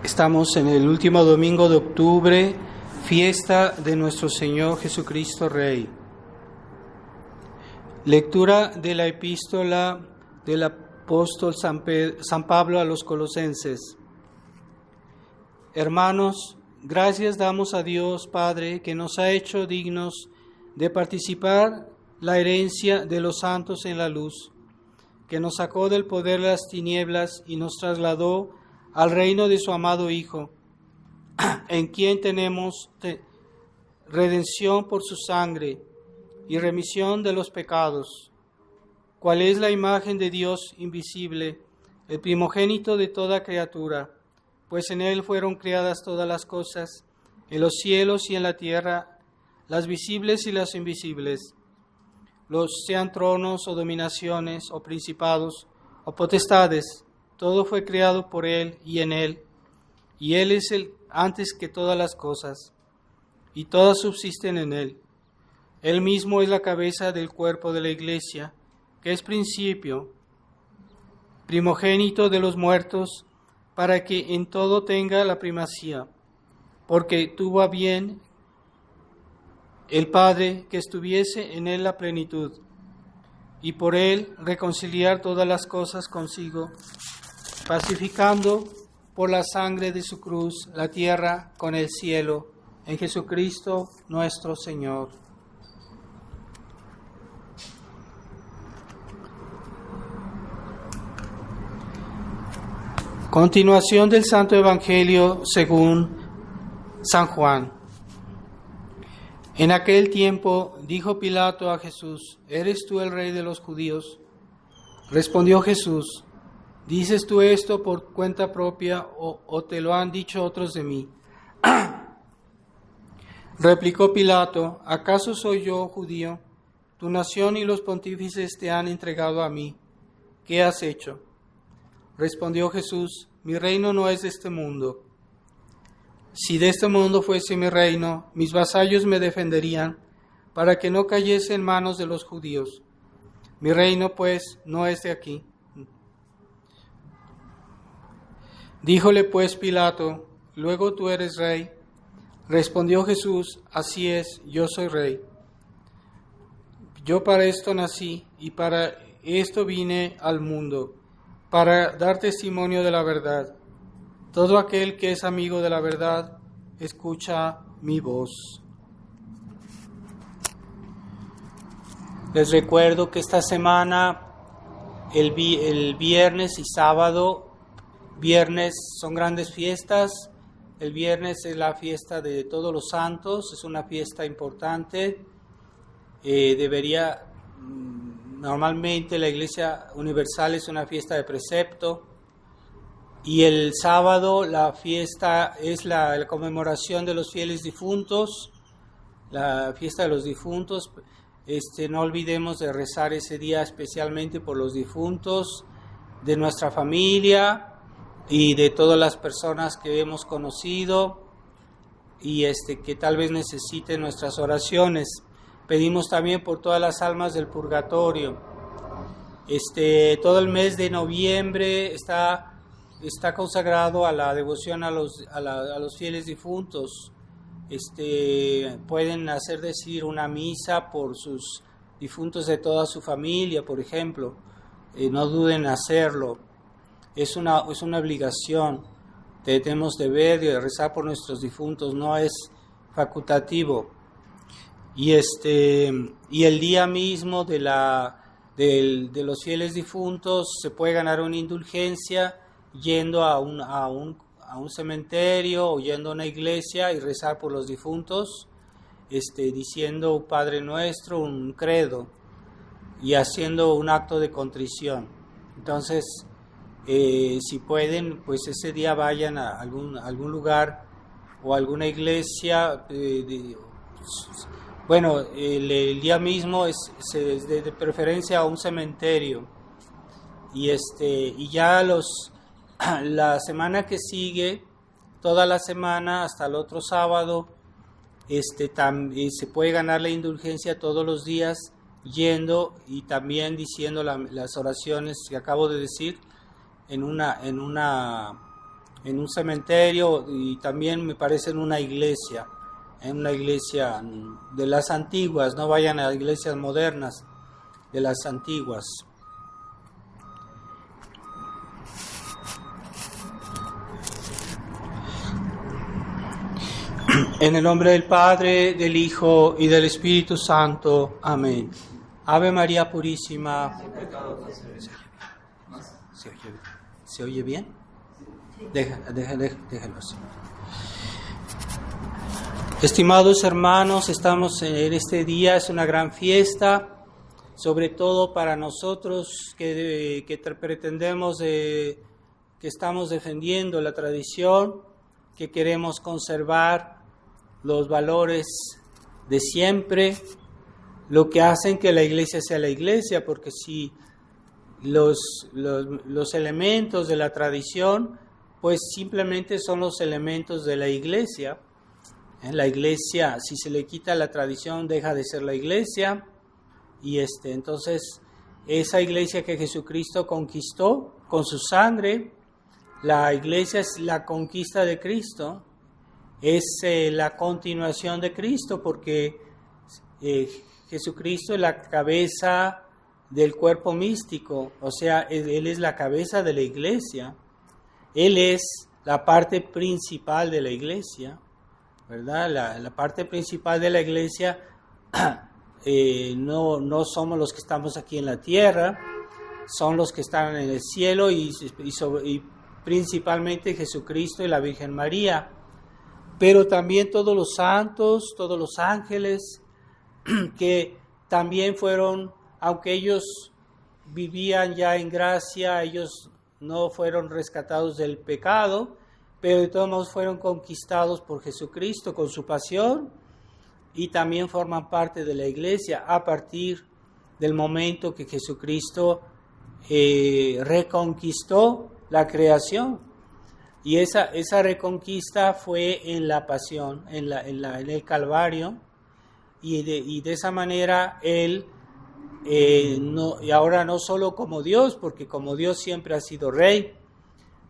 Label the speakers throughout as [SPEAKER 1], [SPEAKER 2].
[SPEAKER 1] Estamos en el último domingo de octubre, fiesta de nuestro Señor Jesucristo Rey. Lectura de la epístola del apóstol San Pablo a los Colosenses. Hermanos, gracias damos a Dios Padre que nos ha hecho dignos de participar la herencia de los santos en la luz, que nos sacó del poder de las tinieblas y nos trasladó al reino de su amado Hijo, en quien tenemos redención por su sangre y remisión de los pecados, cual es la imagen de Dios invisible, el primogénito de toda criatura, pues en Él fueron creadas todas las cosas, en los cielos y en la tierra, las visibles y las invisibles, sean tronos o dominaciones o principados o potestades. Todo fue creado por Él y en Él, y Él es el antes que todas las cosas, y todas subsisten en Él. Él mismo es la cabeza del cuerpo de la Iglesia, que es principio, primogénito de los muertos, para que en todo tenga la primacía, porque tuvo a bien el Padre que estuviese en Él la plenitud, y por Él reconciliar todas las cosas consigo, pacificando por la sangre de su cruz la tierra con el cielo, en Jesucristo nuestro Señor. Continuación del Santo Evangelio según San Juan. En aquel tiempo dijo Pilato a Jesús: ¿Eres tú el rey de los judíos? Respondió Jesús: ¿Dices tú esto por cuenta propia o te lo han dicho otros de mí? Replicó Pilato: ¿Acaso soy yo judío? Tu nación y los pontífices te han entregado a mí. ¿Qué has hecho? Respondió Jesús: Mi reino no es de este mundo. Si de este mundo fuese mi reino, mis vasallos me defenderían para que no cayese en manos de los judíos. Mi reino, pues, no es de aquí. Díjole pues Pilato: ¿Luego tú eres rey? Respondió Jesús: Así es, yo soy rey. Yo para esto nací y para esto vine al mundo, para dar testimonio de la verdad. Todo aquel que es amigo de la verdad, escucha mi voz. Les recuerdo que esta semana, el viernes y sábado, viernes son grandes fiestas. El viernes es la fiesta de todos los santos, es una fiesta importante. Normalmente la Iglesia Universal es una fiesta de precepto. Y el sábado la fiesta es la conmemoración de los fieles difuntos, la fiesta de los difuntos. No olvidemos de rezar ese día especialmente por los difuntos de nuestra familia y de todas las personas que hemos conocido y que tal vez necesiten nuestras oraciones. Pedimos también por todas las almas del purgatorio. Todo el mes de noviembre está consagrado a la devoción a los fieles difuntos. Pueden hacer decir una misa por sus difuntos de toda su familia, por ejemplo. No duden en hacerlo. Es una obligación. Tenemos deber de rezar por nuestros difuntos, no es facultativo. Y el día mismo de los fieles difuntos se puede ganar una indulgencia yendo a un cementerio o yendo a una iglesia y rezar por los difuntos, diciendo un Padre Nuestro, un credo y haciendo un acto de contrición. Entonces, si pueden, pues ese día vayan a algún lugar o alguna iglesia. El día mismo es de preferencia a un cementerio y ya la semana que sigue, toda la semana hasta el otro sábado, se puede ganar la indulgencia todos los días yendo y también diciendo las oraciones que acabo de decir en un cementerio y también me parece en una iglesia de las antiguas, no vayan a iglesias modernas, de las antiguas. En el nombre del Padre, del Hijo y del Espíritu Santo. Amén. Ave María Purísima. ¿Se oye bien? Déjalo así. Estimados hermanos, estamos en este día, es una gran fiesta, sobre todo para nosotros que pretendemos, que estamos defendiendo la tradición, que queremos conservar los valores de siempre, lo que hacen que la iglesia sea la iglesia, porque si los elementos de la tradición, pues simplemente son los elementos de la iglesia. En la iglesia, si se le quita la tradición, deja de ser la iglesia, y entonces esa iglesia que Jesucristo conquistó con su sangre, la iglesia es la conquista de Cristo, es la continuación de Cristo, porque Jesucristo es la cabeza del cuerpo místico, o sea, Él es la cabeza de la iglesia, Él es la parte principal de la iglesia, ¿verdad? La parte principal de la iglesia no somos los que estamos aquí en la tierra, son los que están en el cielo y principalmente Jesucristo y la Virgen María, pero también todos los santos, todos los ángeles, que también fueron, aunque ellos vivían ya en gracia, ellos no fueron rescatados del pecado, pero de todos modos fueron conquistados por Jesucristo con su pasión y también forman parte de la iglesia a partir del momento que Jesucristo reconquistó la creación. Y esa reconquista fue en la pasión, en el Calvario, y de esa manera Él, y ahora no solo como Dios, porque como Dios siempre ha sido rey,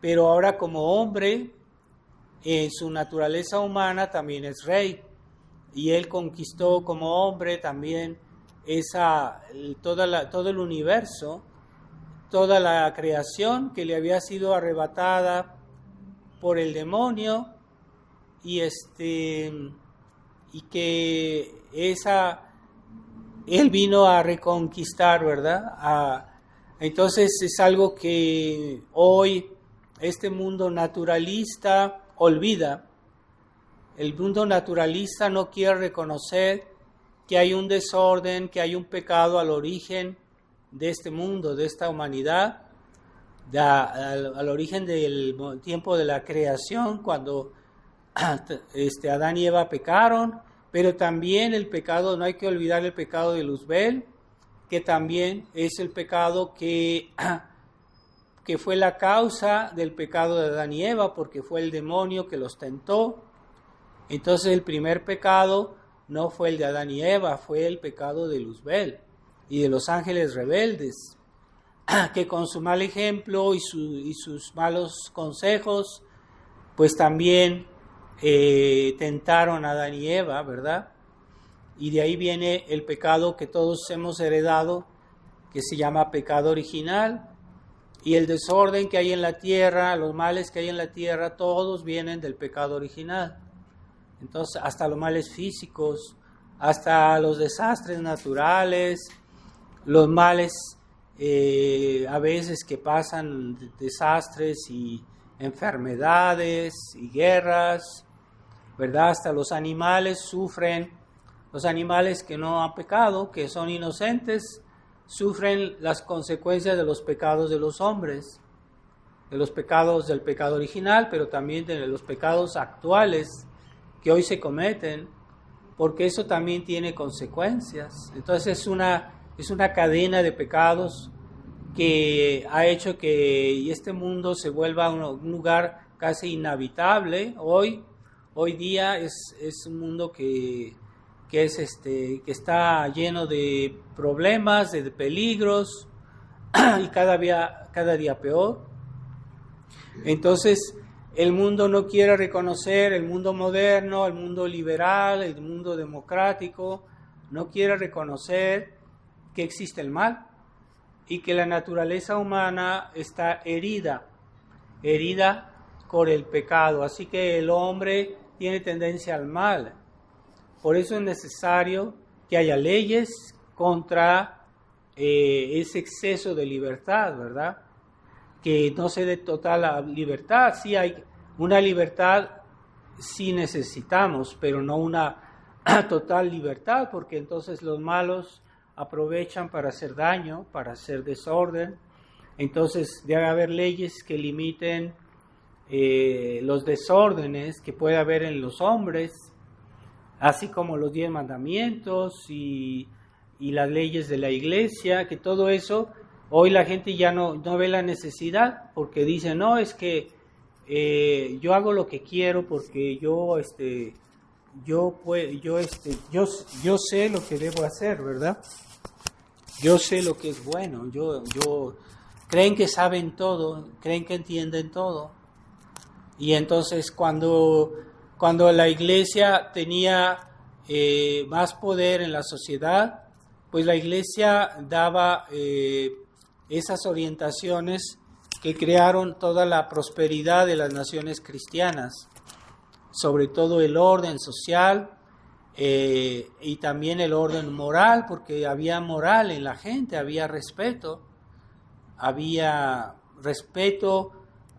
[SPEAKER 1] pero ahora como hombre, en su naturaleza humana también es rey, y Él conquistó como hombre también todo el universo, toda la creación que le había sido arrebatada por el demonio, y que Él vino a reconquistar, ¿verdad? Entonces es algo que hoy este mundo naturalista olvida. El mundo naturalista no quiere reconocer que hay un desorden, que hay un pecado al origen de este mundo, de esta humanidad, al origen del tiempo de la creación, cuando Adán y Eva pecaron, pero también el pecado, no hay que olvidar el pecado de Luzbel, que también es el pecado que fue la causa del pecado de Adán y Eva, porque fue el demonio que los tentó. Entonces el primer pecado no fue el de Adán y Eva, fue el pecado de Luzbel y de los ángeles rebeldes, que con su mal ejemplo y sus malos consejos, pues también tentaron a Adán y Eva, ¿verdad? Y de ahí viene el pecado que todos hemos heredado, que se llama pecado original, y el desorden que hay en la tierra, los males que hay en la tierra, todos vienen del pecado original. Entonces, hasta los males físicos, hasta los desastres naturales, los males a veces que pasan, desastres y enfermedades y guerras, ¿verdad? Hasta los animales sufren, los animales que no han pecado, que son inocentes, sufren las consecuencias de los pecados de los hombres, de los pecados del pecado original, pero también de los pecados actuales que hoy se cometen, porque eso también tiene consecuencias. Entonces es una cadena de pecados que ha hecho que este mundo se vuelva un lugar casi inhabitable. Hoy día es un mundo que está lleno de problemas, de peligros, y cada día peor. Entonces, el mundo no quiere reconocer, el mundo moderno, el mundo liberal, el mundo democrático, no quiere reconocer que existe el mal y que la naturaleza humana está herida por el pecado. Así que el hombre tiene tendencia al mal. Por eso es necesario que haya leyes contra ese exceso de libertad, ¿verdad? Que no se dé total libertad. Sí hay una libertad, sí necesitamos, pero no una total libertad, porque entonces los malos aprovechan para hacer daño, para hacer desorden. Entonces debe haber leyes que limiten los desórdenes que puede haber en los hombres, así como los 10 mandamientos y las leyes de la iglesia, que todo eso, hoy la gente ya no ve la necesidad, porque dice, no, es que yo hago lo que quiero porque yo sé lo que debo hacer, ¿verdad? Yo sé lo que es bueno, creen que saben todo, creen que entienden todo. Y entonces cuando la iglesia tenía más poder en la sociedad, pues la iglesia daba esas orientaciones que crearon toda la prosperidad de las naciones cristianas, sobre todo el orden social y también el orden moral, porque había moral en la gente, había respeto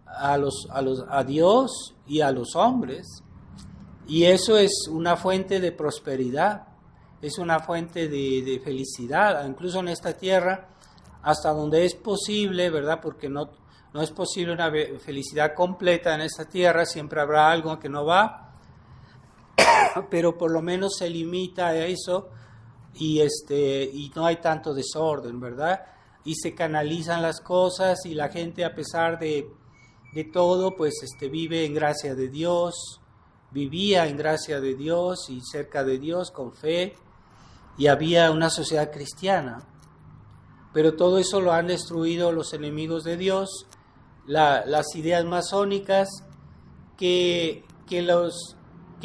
[SPEAKER 1] a Dios y a los hombres, y eso es una fuente de prosperidad, es una fuente de felicidad, incluso en esta tierra, hasta donde es posible, ¿verdad? Porque no es posible una felicidad completa en esta tierra, siempre habrá algo que no va, pero por lo menos se limita a eso y no hay tanto desorden, ¿verdad? Y se canalizan las cosas y la gente, a pesar de todo, pues vive en gracia de Dios, vivía en gracia de Dios y cerca de Dios con fe, y había una sociedad cristiana. Pero todo eso lo han destruido los enemigos de Dios, las ideas masónicas que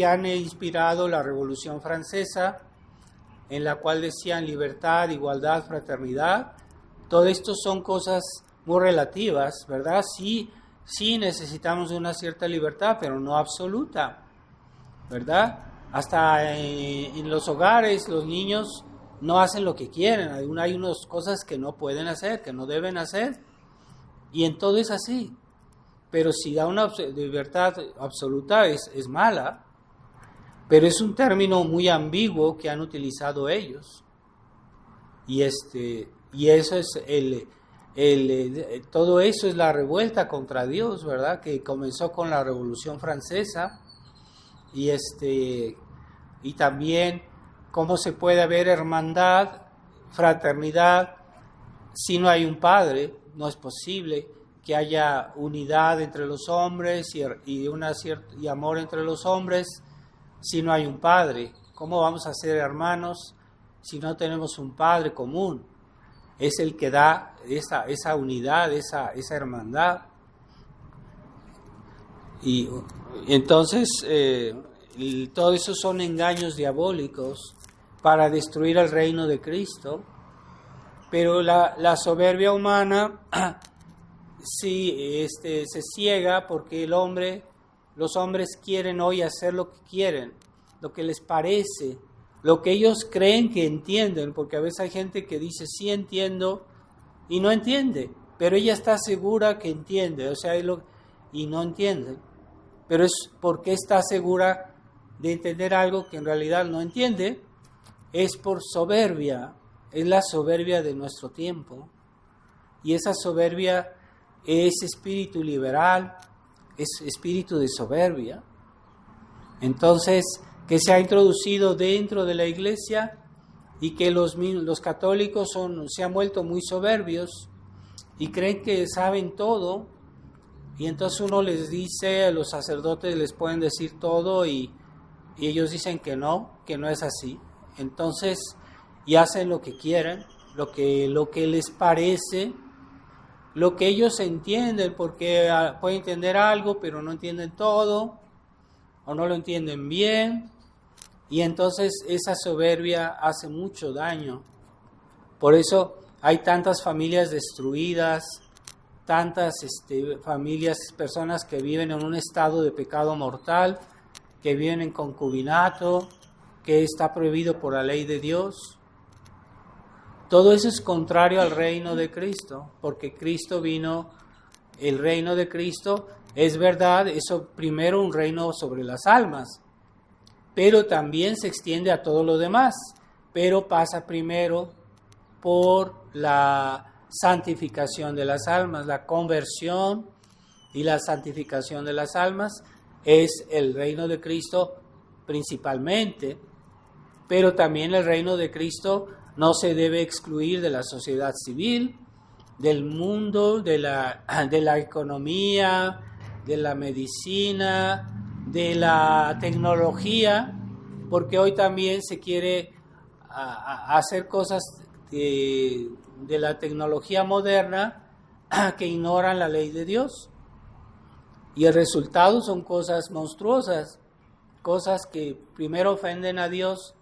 [SPEAKER 1] han inspirado la Revolución Francesa, en la cual decían libertad, igualdad, fraternidad. Todo esto son cosas muy relativas, ¿verdad? Sí necesitamos de una cierta libertad, pero no absoluta, ¿verdad? Hasta en los hogares los niños no hacen lo que quieren, hay unas cosas que no pueden hacer, que no deben hacer, y en todo es así. Pero si da una libertad absoluta es mala, pero es un término muy ambiguo que han utilizado ellos. Y eso es todo eso es la revuelta contra Dios, ¿verdad? Que comenzó con la Revolución Francesa, y también cómo se puede haber hermandad, fraternidad, si no hay un padre. No es posible que haya unidad entre los hombres y amor entre los hombres si no hay un padre. ¿Cómo vamos a ser hermanos si no tenemos un padre común? Es el que da esa unidad, esa hermandad. Y entonces todo eso son engaños diabólicos para destruir el reino de Cristo. Pero la soberbia humana sí se ciega, porque los hombres quieren hoy hacer lo que quieren, lo que les parece, lo que ellos creen que entienden, porque a veces hay gente que dice sí entiendo y no entiende, pero ella está segura que entiende, y no entiende, pero es porque está segura de entender algo que en realidad no entiende. Es por soberbia, es la soberbia de nuestro tiempo, y esa soberbia es espíritu liberal, es espíritu de soberbia. Entonces, que se ha introducido dentro de la iglesia, y que los católicos se han vuelto muy soberbios y creen que saben todo, y entonces uno les dice, los sacerdotes les pueden decir todo y ellos dicen que no es así. Entonces, y hacen lo que quieren, lo que les parece, lo que ellos entienden, porque pueden entender algo, pero no entienden todo, o no lo entienden bien, y entonces esa soberbia hace mucho daño. Por eso hay tantas familias destruidas, tantas familias, personas que viven en un estado de pecado mortal, que viven en concubinato, que está prohibido por la ley de Dios. Todo eso es contrario al reino de Cristo, porque Cristo vino, el reino de Cristo es verdad, eso primero un reino sobre las almas, pero también se extiende a todo lo demás, pero pasa primero por la santificación de las almas, la conversión y la santificación de las almas es el reino de Cristo principalmente, pero también el reino de Cristo no se debe excluir de la sociedad civil, del mundo, de la economía, de la medicina, de la tecnología, porque hoy también se quiere hacer cosas de la tecnología moderna que ignoran la ley de Dios. Y el resultado son cosas monstruosas, cosas que primero ofenden a Dios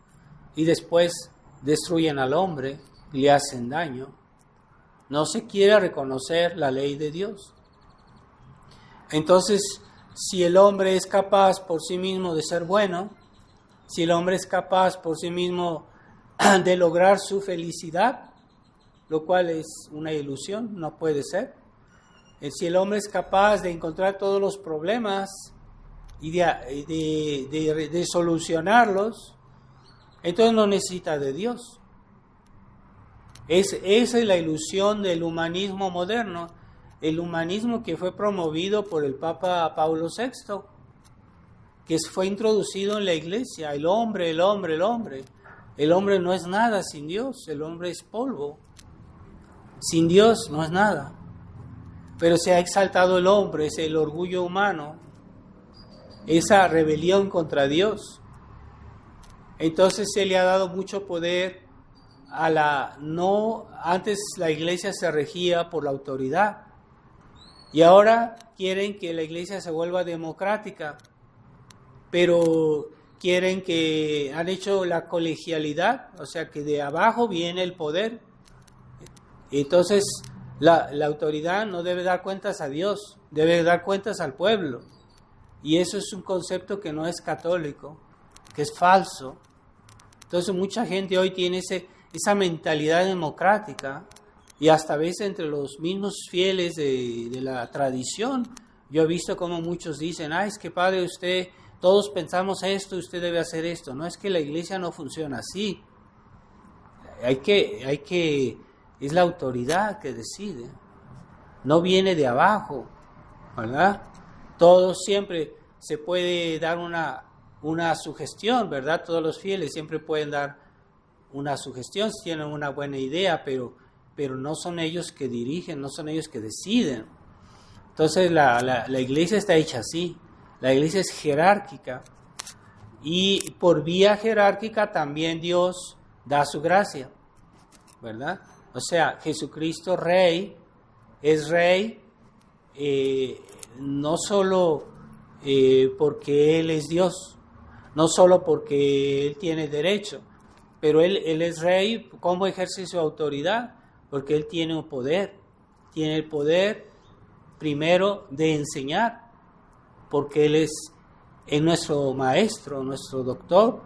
[SPEAKER 1] y después destruyen al hombre y le hacen daño. No se quiere reconocer la ley de Dios. Entonces, si el hombre es capaz por sí mismo de ser bueno, si el hombre es capaz por sí mismo de lograr su felicidad, lo cual es una ilusión, no puede ser. Si el hombre es capaz de encontrar todos los problemas y de solucionarlos, entonces no necesita de Dios. Esa es la ilusión del humanismo moderno, el humanismo que fue promovido por el Papa Pablo VI, que fue introducido en la iglesia, el hombre. El hombre no es nada sin Dios, el hombre es polvo. Sin Dios no es nada. Pero se ha exaltado el hombre, es el orgullo humano, esa rebelión contra Dios. Entonces se le ha dado mucho poder antes la iglesia se regía por la autoridad y ahora quieren que la iglesia se vuelva democrática, pero han hecho la colegialidad, o sea que de abajo viene el poder. Entonces la autoridad no debe dar cuentas a Dios, debe dar cuentas al pueblo, y eso es un concepto que no es católico, que es falso. Entonces mucha gente hoy tiene esa mentalidad democrática, y hasta a veces entre los mismos fieles de la tradición, yo he visto como muchos dicen, es que padre, todos pensamos esto, usted debe hacer esto. No, es que la iglesia no funciona así. Es la autoridad que decide, no viene de abajo, ¿verdad? Todos siempre se puede dar una sugestión, ¿verdad? Todos los fieles siempre pueden dar una sugestión si tienen una buena idea, pero no son ellos que dirigen, no son ellos que deciden. Entonces la iglesia está hecha así, la iglesia es jerárquica y por vía jerárquica también Dios da su gracia, ¿verdad? O sea, Jesucristo Rey es Rey no solo porque Él es Dios, no solo porque Él tiene derecho, pero Él es Rey. ¿Cómo ejerce su autoridad? Porque Él tiene un poder, tiene el poder primero de enseñar, porque Él es nuestro maestro, nuestro doctor.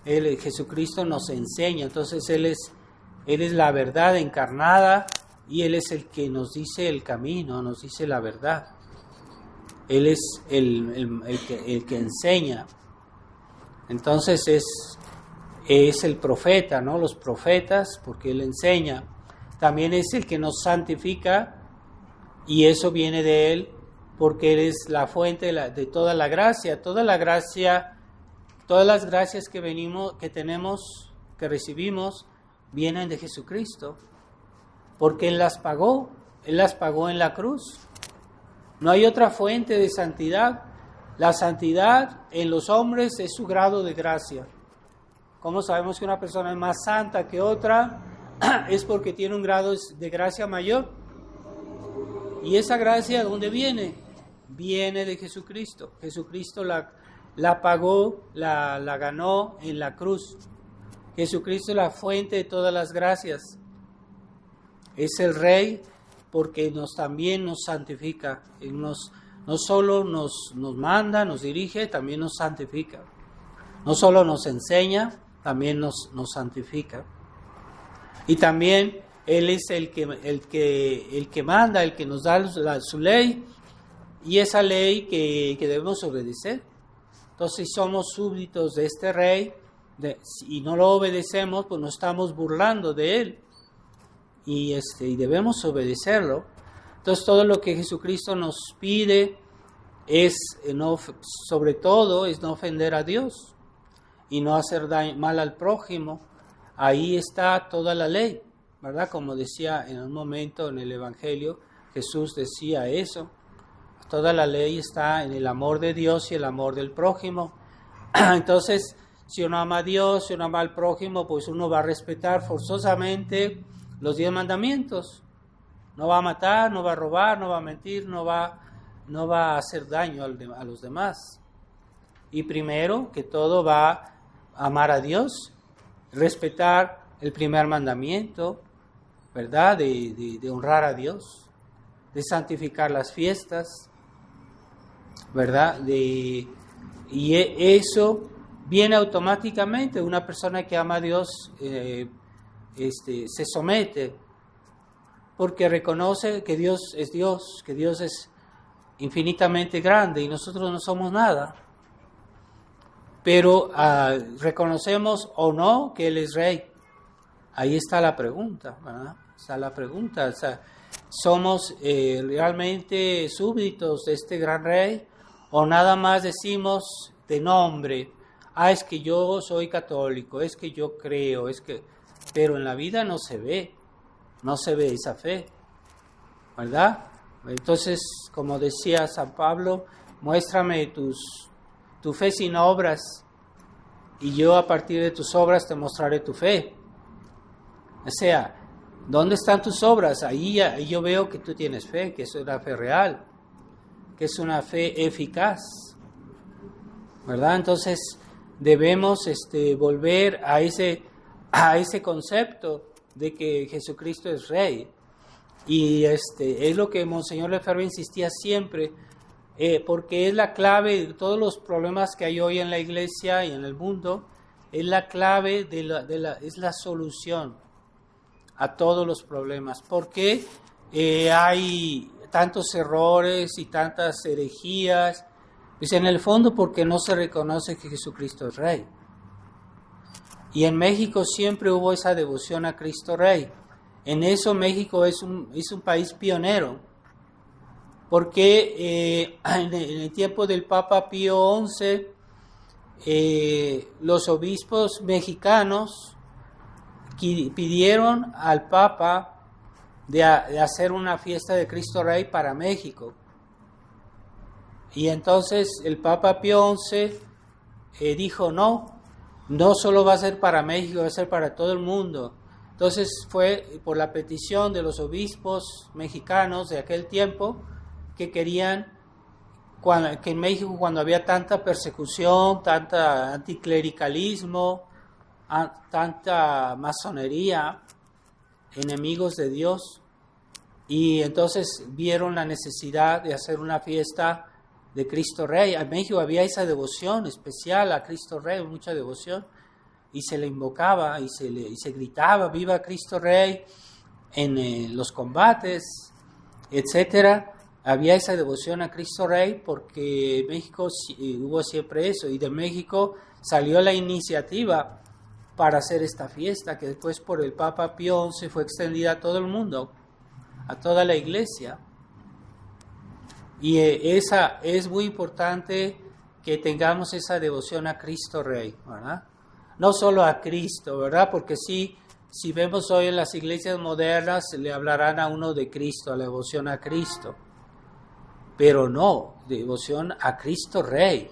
[SPEAKER 1] Jesucristo nos enseña, entonces Él es la verdad encarnada y Él es el que nos dice el camino, nos dice la verdad. Él es el que enseña. Entonces es el profeta, ¿no? Los profetas, porque Él enseña. También es el que nos santifica y eso viene de Él, porque Él es la fuente de toda la gracia. Todas las gracias que tenemos, que recibimos, vienen de Jesucristo, porque Él las pagó en la cruz. No hay otra fuente de santidad. La santidad en los hombres es su grado de gracia. ¿Cómo sabemos que una persona es más santa que otra? Es porque tiene un grado de gracia mayor. ¿Y esa gracia de dónde viene? Viene de Jesucristo. Jesucristo la pagó, la ganó en la cruz. Jesucristo es la fuente de todas las gracias. Es el Rey porque también nos santifica. No solo nos manda, nos dirige, también nos santifica. No solo nos enseña, también nos santifica. Y también Él es el que manda, el que nos da su ley, y esa ley que debemos obedecer. Entonces, si somos súbditos de este Rey y no lo obedecemos, pues nos estamos burlando de Él. Y debemos obedecerlo. Entonces, todo lo que Jesucristo nos pide sobre todo es no ofender a Dios y no hacer mal al prójimo. Ahí está toda la ley, ¿verdad? Como decía en un momento en el Evangelio, Jesús decía eso. Toda la ley está en el amor de Dios y el amor del prójimo. Entonces, si uno ama a Dios, si uno ama al prójimo, pues uno va a respetar forzosamente los 10 mandamientos. No va a matar, no va a robar, no va a mentir, no va a hacer daño a los demás. Y primero que todo va a amar a Dios, respetar el primer mandamiento, ¿verdad? De honrar a Dios, de santificar las fiestas, ¿verdad? Y eso viene automáticamente. Una persona que ama a Dios se somete porque reconoce que Dios, que Dios es infinitamente grande y nosotros no somos nada. Pero reconocemos o no que Él es Rey. Ahí está la pregunta, ¿verdad? Está la pregunta. O sea, ¿somos realmente súbditos de este gran Rey? ¿O nada más decimos de nombre? Es que yo soy católico, es que yo creo, pero en la vida no se ve esa fe, ¿verdad? Entonces, como decía San Pablo, muéstrame tu fe sin obras, y yo a partir de tus obras te mostraré tu fe. O sea, ¿dónde están tus obras? Ahí yo veo que tú tienes fe, que es una fe real, que es una fe eficaz, ¿verdad? Entonces, debemos volver a ese concepto de que Jesucristo es Rey. Y es lo que Monseñor Lefebvre insistía siempre, porque es la clave de todos los problemas que hay hoy en la Iglesia y en el mundo. Es la clave es la solución a todos los problemas. ¿Por qué hay tantos errores y tantas herejías? Pues en el fondo porque no se reconoce que Jesucristo es Rey. Y en México siempre hubo esa devoción a Cristo Rey. En eso México es un país pionero, porque en el tiempo del Papa Pío XI, los obispos mexicanos pidieron al Papa de hacer una fiesta de Cristo Rey para México. Y entonces el Papa Pío XI dijo, no solo va a ser para México, va a ser para todo el mundo. Entonces fue por la petición de los obispos mexicanos de aquel tiempo que querían que en México, cuando había tanta persecución, tanta anticlericalismo, tanta masonería, enemigos de Dios, y entonces vieron la necesidad de hacer una fiesta de Cristo Rey. En México había esa devoción especial a Cristo Rey, mucha devoción, y se le invocaba y se gritaba viva Cristo Rey en los combates, etcétera. Había esa devoción a Cristo Rey porque en México hubo siempre eso, y de México salió la iniciativa para hacer esta fiesta, que después por el Papa Pío XI fue extendida a todo el mundo, a toda la Iglesia. Y esa es muy importante, que tengamos esa devoción a Cristo Rey, ¿verdad? No solo a Cristo, ¿verdad? Porque si vemos hoy en las iglesias modernas, le hablarán a uno de Cristo, a la devoción a Cristo. Pero no, devoción a Cristo Rey.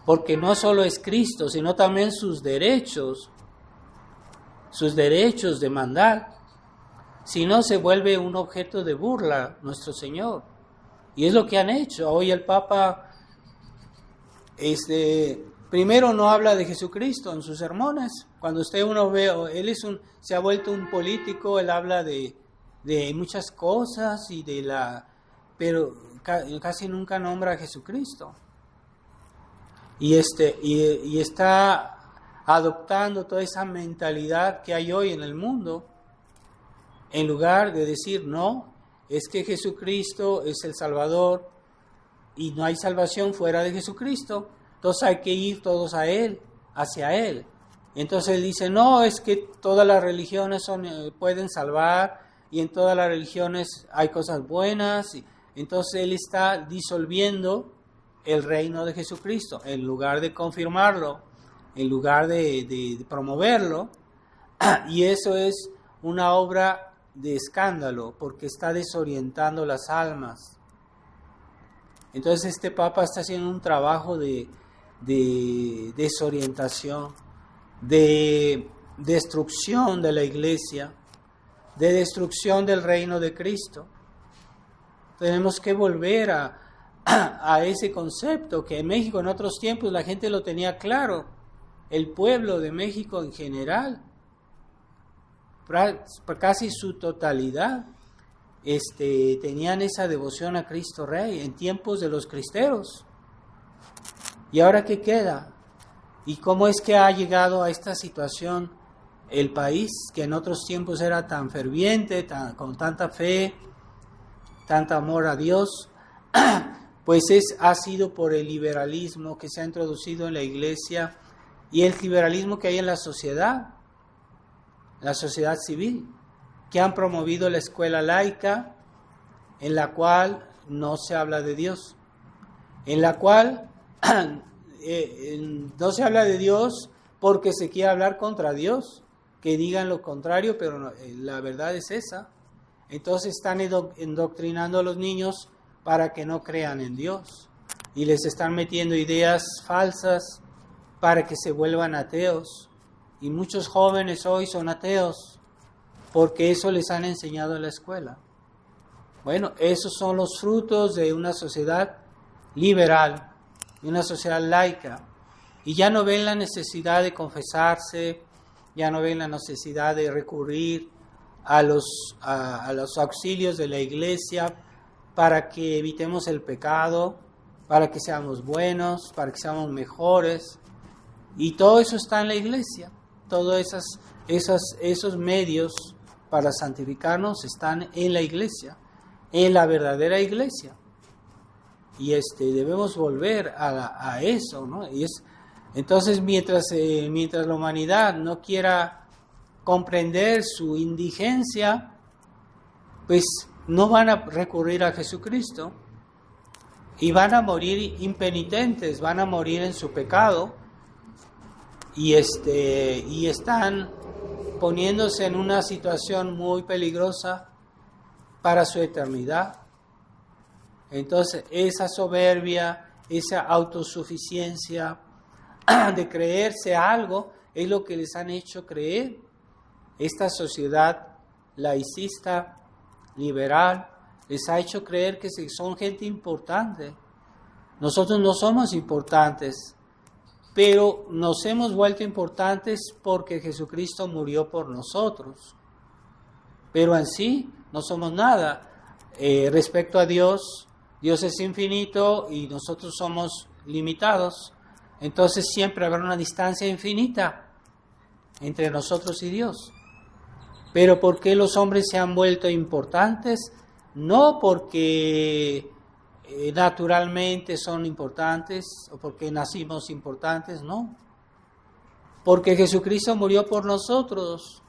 [SPEAKER 1] Porque no solo es Cristo, sino también sus derechos de mandar. Si no, se vuelve un objeto de burla nuestro Señor. Y es lo que han hecho. Hoy el Papa primero no habla de Jesucristo en sus sermones. Cuando uno ve, él se ha vuelto un político, él habla de muchas cosas pero casi nunca nombra a Jesucristo. Y está adoptando toda esa mentalidad que hay hoy en el mundo, en lugar de decir, no, es que Jesucristo es el Salvador y no hay salvación fuera de Jesucristo, entonces hay que ir todos a Él, hacia Él. Entonces él dice, no, es que todas las religiones pueden salvar y en todas las religiones hay cosas buenas. Entonces él está disolviendo el reino de Jesucristo, en lugar de confirmarlo, en lugar de promoverlo. Y eso es una obra de escándalo, porque está desorientando las almas. Entonces este Papa está haciendo un trabajo de desorientación, de destrucción de la Iglesia, de destrucción del reino de Cristo. Tenemos que volver a ese concepto que en México en otros tiempos la gente lo tenía claro. El pueblo de México en general, casi su totalidad, tenían esa devoción a Cristo Rey en tiempos de los cristeros. ¿Y ahora qué queda? ¿Y cómo es que ha llegado a esta situación el país, que en otros tiempos era tan ferviente, con tanta fe, tanto amor a Dios? Pues ha sido por el liberalismo que se ha introducido en la Iglesia y el liberalismo que hay en la sociedad civil, que han promovido la escuela laica, en la cual no se habla de Dios, en la cual no se habla de Dios porque se quiere hablar contra Dios, que digan lo contrario, pero no, la verdad es esa. Entonces están endoctrinando a los niños para que no crean en Dios y les están metiendo ideas falsas para que se vuelvan ateos. Y muchos jóvenes hoy son ateos porque eso les han enseñado en la escuela. Bueno, esos son los frutos de una sociedad liberal, de una sociedad laica, y ya no ven la necesidad de confesarse, ya no ven la necesidad de recurrir a los auxilios de la Iglesia para que evitemos el pecado, para que seamos buenos, para que seamos mejores, y todo eso está en la Iglesia. Todos esos medios para santificarnos están en la Iglesia, en la verdadera Iglesia. Y debemos volver a eso, ¿no? Entonces, mientras la humanidad no quiera comprender su indigencia, pues no van a recurrir a Jesucristo y van a morir impenitentes, van a morir en su pecado y están poniéndose en una situación muy peligrosa para su eternidad. Entonces, esa soberbia, esa autosuficiencia de creerse algo, es lo que les han hecho creer. Esta sociedad laicista, liberal, les ha hecho creer que son gente importante. Nosotros no somos importantes, pero nos hemos vuelto importantes porque Jesucristo murió por nosotros. Pero en sí no somos nada. Respecto a Dios, Dios es infinito y nosotros somos limitados. Entonces siempre habrá una distancia infinita entre nosotros y Dios. Pero ¿por qué los hombres se han vuelto importantes? No porque naturalmente son importantes o porque nacimos importantes, no. Porque Jesucristo murió por nosotros.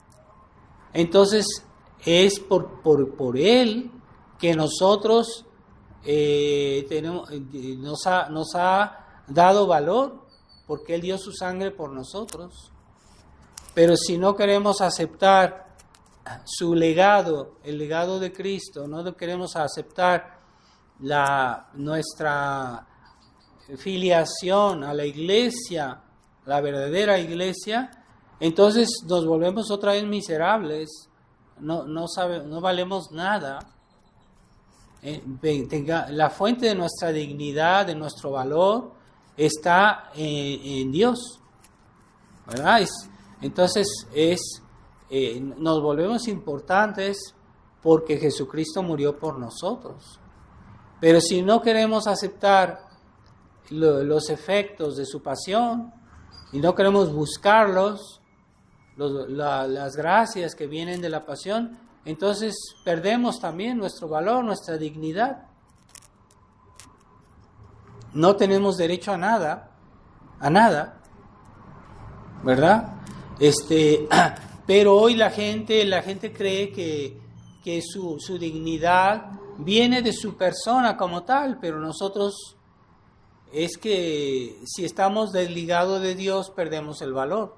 [SPEAKER 1] Entonces es por Él que nosotros nos ha dado valor, porque Él dio su sangre por nosotros. Pero si no queremos aceptar su legado, el legado de Cristo, no queremos aceptar nuestra filiación a la Iglesia, la verdadera Iglesia, entonces nos volvemos otra vez miserables,
[SPEAKER 2] no valemos nada, la fuente de nuestra dignidad, de nuestro valor, está en Dios, ¿verdad? Entonces nos volvemos importantes porque Jesucristo murió por nosotros. Pero si no queremos aceptar los efectos de su pasión y no queremos buscarlos, las gracias que vienen de la pasión, entonces perdemos también nuestro valor, nuestra dignidad. No tenemos derecho a nada, ¿verdad? Pero hoy la gente cree que su dignidad viene de su persona como tal, pero nosotros es que si estamos desligados de Dios perdemos el valor,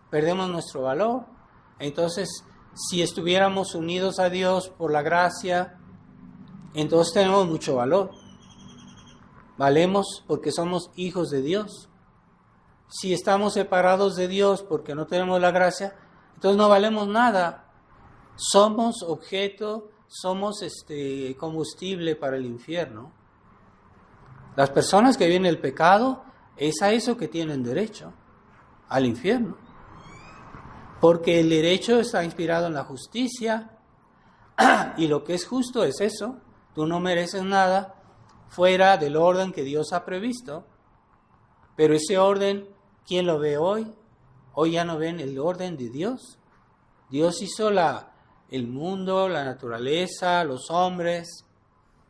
[SPEAKER 2] perdemos nuestro valor. Entonces, si estuviéramos unidos a Dios por la gracia, entonces tenemos mucho valor. Valemos porque somos hijos de Dios. Si estamos separados de Dios porque no tenemos la gracia, entonces no valemos nada. Somos objeto, somos combustible para el infierno. Las personas que viven el pecado, es a eso que tienen derecho, al infierno. Porque el derecho está inspirado en la justicia, y lo que es justo es eso. Tú no mereces nada fuera del orden que Dios ha previsto. Pero ese orden, ¿quién lo ve hoy? Hoy ya no ven el orden de Dios. Dios hizo el mundo, la naturaleza, los hombres,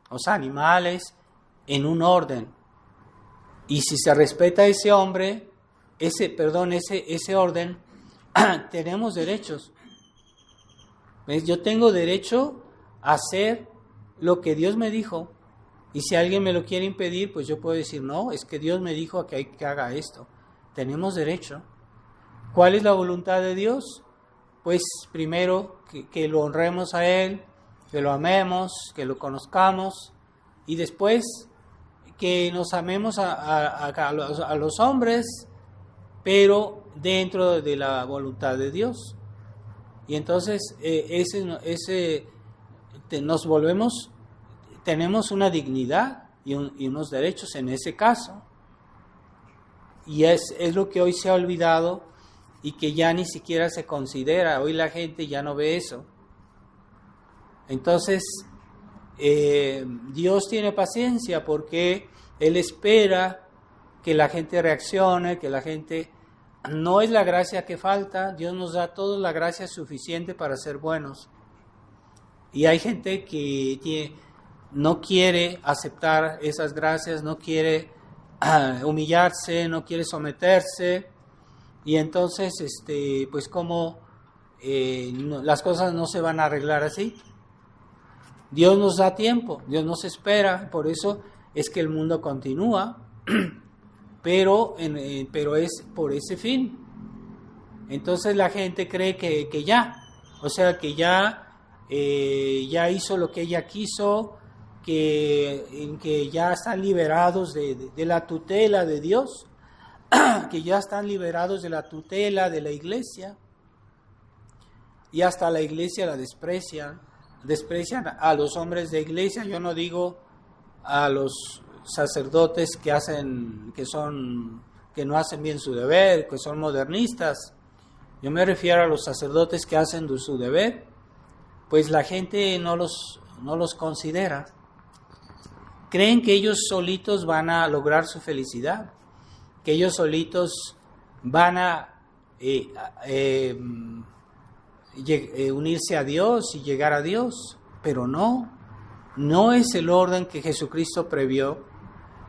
[SPEAKER 2] los animales, en un orden. Y si se respeta ese orden, tenemos derechos. ¿Ves? Yo tengo derecho a hacer lo que Dios me dijo. Y si alguien me lo quiere impedir, pues yo puedo decir, no, es que Dios me dijo que haga esto. Tenemos derecho. ¿Cuál es la voluntad de Dios? Pues primero que lo honremos a Él, que lo amemos, que lo conozcamos, y después que nos amemos a los hombres, pero dentro de la voluntad de Dios. Y entonces tenemos una dignidad y unos derechos en ese caso. Y es lo que hoy se ha olvidado y que ya ni siquiera se considera. Hoy la gente ya no ve eso. Entonces, Dios tiene paciencia porque Él espera que la gente reaccione, que la gente... No es la gracia que falta, Dios nos da toda la gracia suficiente para ser buenos. Y hay gente que no quiere aceptar esas gracias, no quiere humillarse, no quiere someterse, y entonces pues como las cosas no se van a arreglar así. Dios nos da tiempo, Dios nos espera, por eso es que el mundo continúa, pero es por ese fin. Entonces la gente cree que ya hizo lo que ella quiso, que ya están liberados de la tutela de Dios, que ya están liberados de la tutela de la iglesia, y hasta la iglesia la desprecian a los hombres de iglesia. Yo no digo a los sacerdotes que no hacen bien su deber, que son modernistas. Yo me refiero a los sacerdotes que hacen su deber, pues la gente no los considera. Creen que ellos solitos van a lograr su felicidad, que ellos solitos van a unirse a Dios y llegar a Dios, pero no es el orden que Jesucristo previó.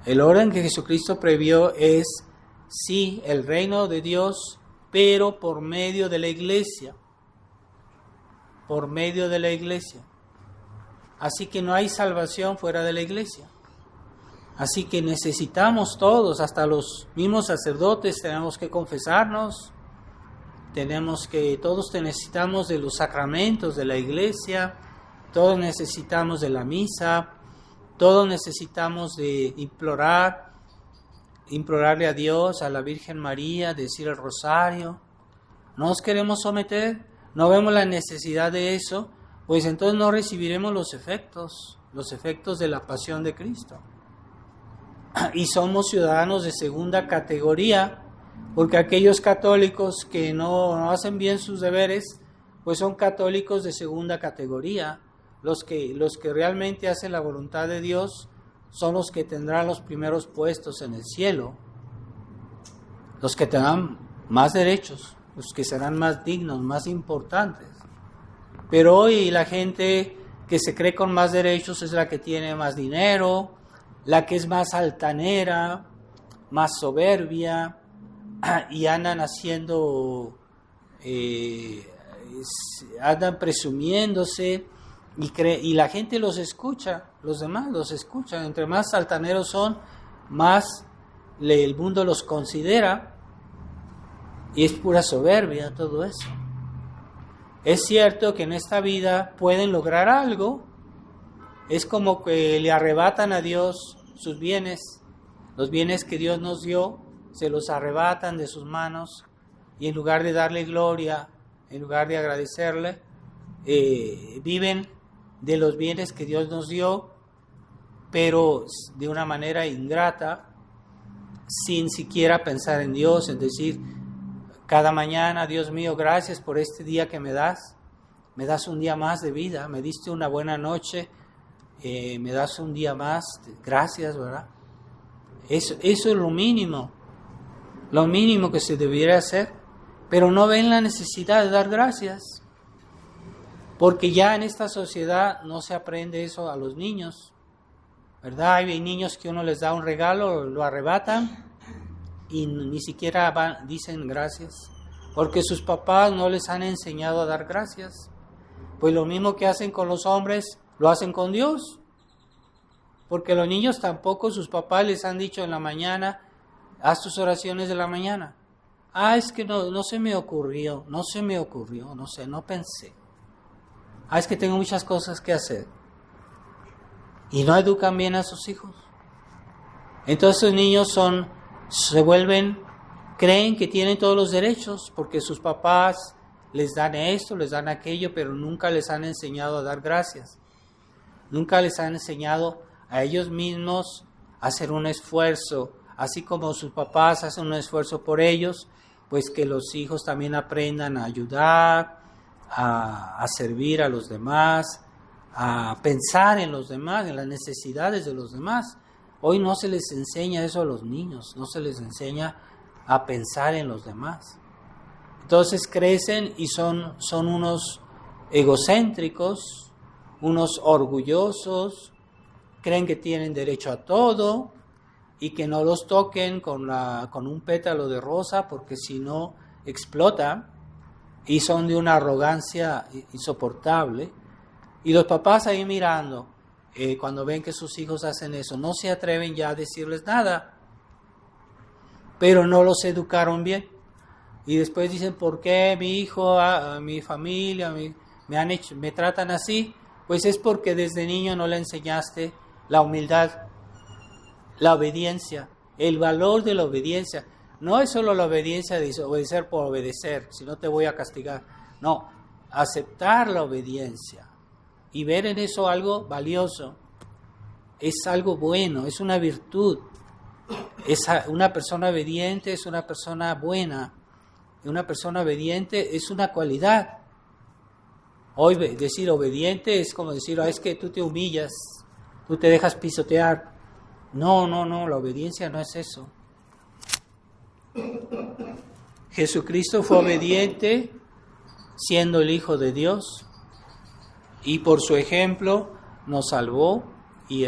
[SPEAKER 2] El orden que Jesucristo previó es, sí, el reino de Dios, pero por medio de la iglesia. Por medio de la iglesia. Así que no hay salvación fuera de la iglesia. Así que necesitamos todos, hasta los mismos sacerdotes, tenemos que confesarnos. Todos necesitamos de los sacramentos de la iglesia. Todos necesitamos de la misa. Todos necesitamos de implorarle a Dios, a la Virgen María, decir el rosario. ¿No nos queremos someter? no vemos la necesidad de eso, pues entonces no recibiremos los efectos de la pasión de Cristo. Y somos ciudadanos de segunda categoría, porque aquellos católicos que no hacen bien sus deberes, pues son católicos de segunda categoría. Los que realmente hacen la voluntad de Dios son los que tendrán los primeros puestos en el cielo, los que tendrán más derechos, los que serán más dignos, más importantes. Pero hoy la gente que se cree con más derechos es la que tiene más dinero, la que es más altanera, más soberbia, y andan haciendo, andan presumiéndose, y la gente los escucha, los demás los escuchan. Entre más altaneros son, más el mundo los considera, y es pura soberbia todo eso. Es cierto que en esta vida pueden lograr algo. Es como que le arrebatan a Dios sus bienes, los bienes que Dios nos dio, se los arrebatan de sus manos, y en lugar de darle gloria, en lugar de agradecerle, viven de los bienes que Dios nos dio, pero de una manera ingrata, sin siquiera pensar en Dios, en decir cada mañana: Dios mío, gracias por este día que me das un día más de vida, me diste una buena noche, me das un día más, gracias, ¿verdad? Eso es lo mínimo que se debiera hacer, pero no ven la necesidad de dar gracias, porque ya en esta sociedad no se aprende eso a los niños, ¿verdad? Hay niños que uno les da un regalo, lo arrebatan y ni siquiera dicen gracias, porque sus papás no les han enseñado a dar gracias. Pues lo mismo que hacen con los hombres, lo hacen con Dios, porque los niños tampoco, sus papás les han dicho en la mañana: haz tus oraciones de la mañana. Es que no se me ocurrió, no sé, no pensé. Es que tengo muchas cosas que hacer. Y no educan bien a sus hijos. Entonces los niños creen que tienen todos los derechos, porque sus papás les dan esto, les dan aquello, pero nunca les han enseñado a dar gracias. Nunca les han enseñado a ellos mismos a hacer un esfuerzo, así como sus papás hacen un esfuerzo por ellos, pues que los hijos también aprendan a ayudar, a servir a los demás, a pensar en los demás, en las necesidades de los demás. Hoy no se les enseña eso a los niños, no se les enseña a pensar en los demás. Entonces crecen y son unos egocéntricos, unos orgullosos, creen que tienen derecho a todo y que no los toquen con un pétalo de rosa, porque si no explota, y son de una arrogancia insoportable. Y los papás ahí mirando, cuando ven que sus hijos hacen eso, no se atreven ya a decirles nada, pero no los educaron bien. Y después dicen: ¿por qué mi hijo, mi familia me tratan así? Pues es porque desde niño no le enseñaste la humildad, la obediencia, el valor de la obediencia. No es solo la obediencia de obedecer por obedecer, si no te voy a castigar. No, aceptar la obediencia y ver en eso algo valioso. Es algo bueno, es una virtud. Una persona obediente es una persona buena. Una persona obediente es una cualidad. Hoy decir obediente es como decir: es que tú te humillas, tú te dejas pisotear. No, la obediencia no es eso. Jesucristo fue obediente siendo el Hijo de Dios, y por su ejemplo nos salvó y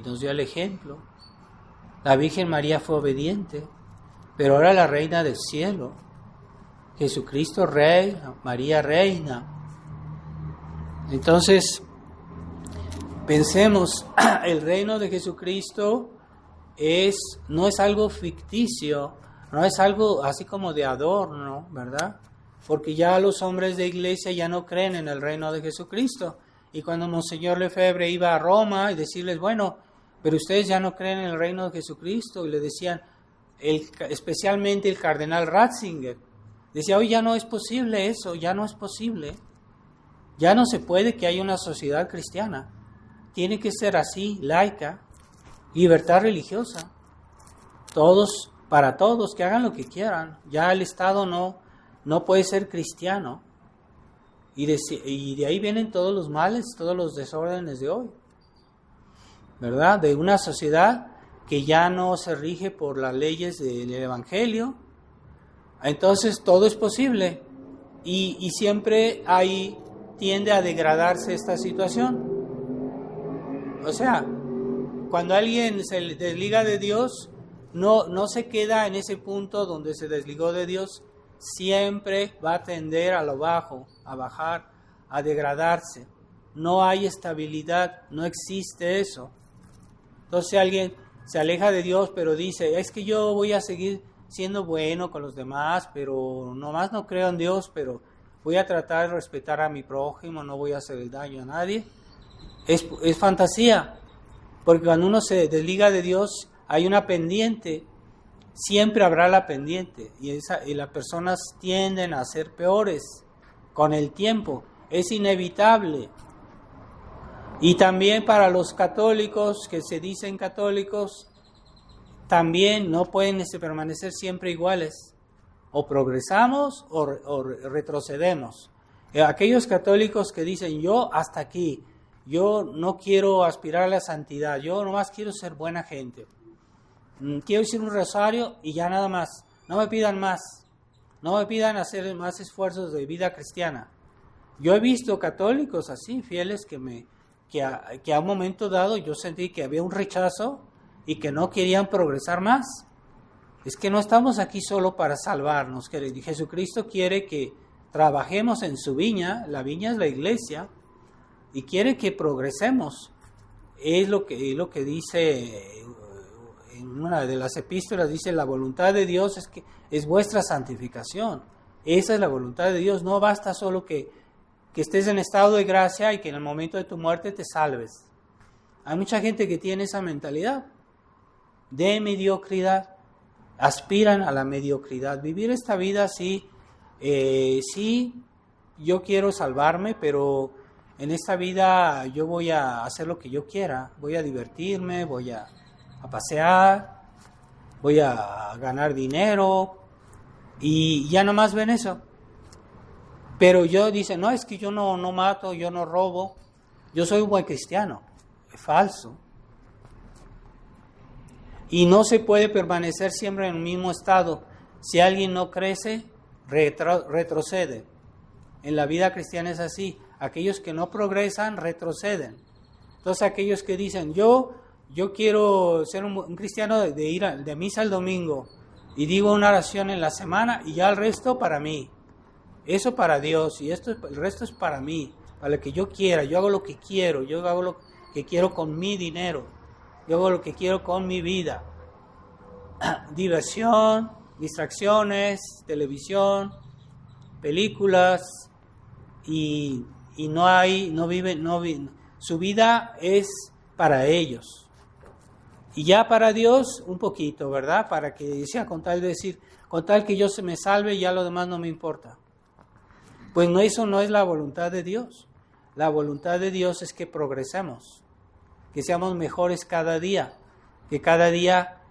[SPEAKER 2] nos dio el ejemplo. La Virgen María fue obediente, pero ahora la Reina del Cielo. Jesucristo Rey, María Reina. Entonces, pensemos, el reino de Jesucristo no es algo ficticio, no es algo así como de adorno, ¿verdad? Porque ya los hombres de iglesia ya no creen en el reino de Jesucristo. Y cuando Monseñor Lefebvre iba a Roma y decirles: bueno, pero ustedes ya no creen en el reino de Jesucristo, y le decían, especialmente el cardenal Ratzinger, Decía, hoy ya no es posible eso, ya no es posible. Ya no se puede que haya una sociedad cristiana. Tiene que ser así, laica, libertad religiosa. Todos, para todos, que hagan lo que quieran. Ya el Estado no puede ser cristiano. Y de ahí vienen todos los males, todos los desórdenes de hoy. ¿Verdad? De una sociedad que ya no se rige por las leyes del Evangelio. Entonces todo es posible. Y siempre tiende a degradarse esta situación. O sea, cuando alguien se desliga de Dios, no se queda en ese punto donde se desligó de Dios, siempre va a tender a lo bajo, a bajar, a degradarse. No hay estabilidad, no existe eso. Entonces alguien se aleja de Dios, pero dice, es que yo voy a seguir siendo bueno con los demás, pero nomás no creo en Dios, pero voy a tratar de respetar a mi prójimo, no voy a hacer el daño a nadie. Es fantasía, porque cuando uno se desliga de Dios hay una pendiente, siempre habrá la pendiente, y las personas tienden a ser peores con el tiempo, es inevitable. Y también para los católicos que se dicen católicos, también no pueden permanecer siempre iguales. O progresamos o retrocedemos. Aquellos católicos que dicen, yo hasta aquí, yo no quiero aspirar a la santidad, yo nomás quiero ser buena gente. Quiero decir un rosario y ya nada más. No me pidan más. No me pidan hacer más esfuerzos de vida cristiana. Yo he visto católicos así, fieles, que a un momento dado yo sentí que había un rechazo y que no querían progresar más. Es que no estamos aquí solo para salvarnos, que Jesucristo quiere que trabajemos en su viña, la viña es la iglesia, y quiere que progresemos. Es lo que dice en una de las epístolas, dice, la voluntad de Dios es vuestra santificación. Esa es la voluntad de Dios, no basta solo que estés en estado de gracia y que en el momento de tu muerte te salves. Hay mucha gente que tiene esa mentalidad de mediocridad, aspiran a la mediocridad. Vivir esta vida sí, yo quiero salvarme, pero en esta vida yo voy a hacer lo que yo quiera, voy a divertirme, voy a pasear, voy a ganar dinero y ya nomás ven eso. Pero yo dicen, no, es que yo no mato, yo no robo, yo soy un buen cristiano. Es falso. Y no se puede permanecer siempre en el mismo estado. Si alguien no crece, retrocede. En la vida cristiana es así. Aquellos que no progresan, retroceden. Entonces aquellos que dicen, yo quiero ser un cristiano de ir de misa el domingo y digo una oración en la semana y ya el resto para mí. Eso para Dios y el resto es para mí, para lo que yo quiera. Yo hago lo que quiero, yo hago lo que quiero con mi dinero, yo hago lo que quiero con mi vida. Diversión, distracciones, televisión, películas y no viven. Su vida es para ellos. Y ya para Dios un poquito, ¿verdad? Para que sea con tal que yo se me salve, ya lo demás no me importa. Pues no, eso no es la voluntad de Dios. La voluntad de Dios es que progresemos, que seamos mejores cada día, que cada día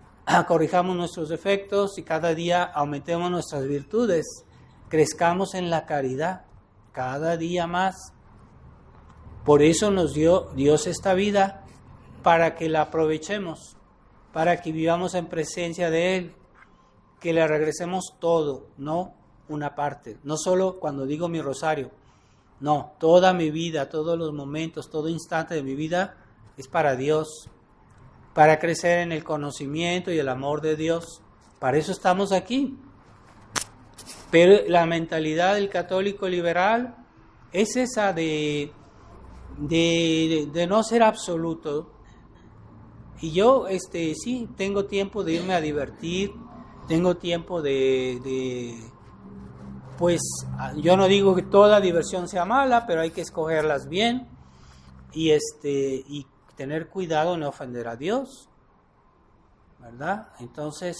[SPEAKER 2] corrijamos nuestros defectos y cada día aumentemos nuestras virtudes, crezcamos en la caridad, cada día más. Por eso nos dio Dios esta vida, para que la aprovechemos, para que vivamos en presencia de Él, que le regresemos todo, no una parte, no solo cuando digo mi rosario, no, toda mi vida, todos los momentos, todo instante de mi vida es para Dios, para crecer en el conocimiento y el amor de Dios. Para eso estamos aquí. Pero la mentalidad del católico liberal es esa de no ser absoluto. Y yo sí tengo tiempo de irme a divertir, tengo tiempo pues yo no digo que toda diversión sea mala, pero hay que escogerlas bien y tener cuidado en no ofender a Dios, ¿verdad? Entonces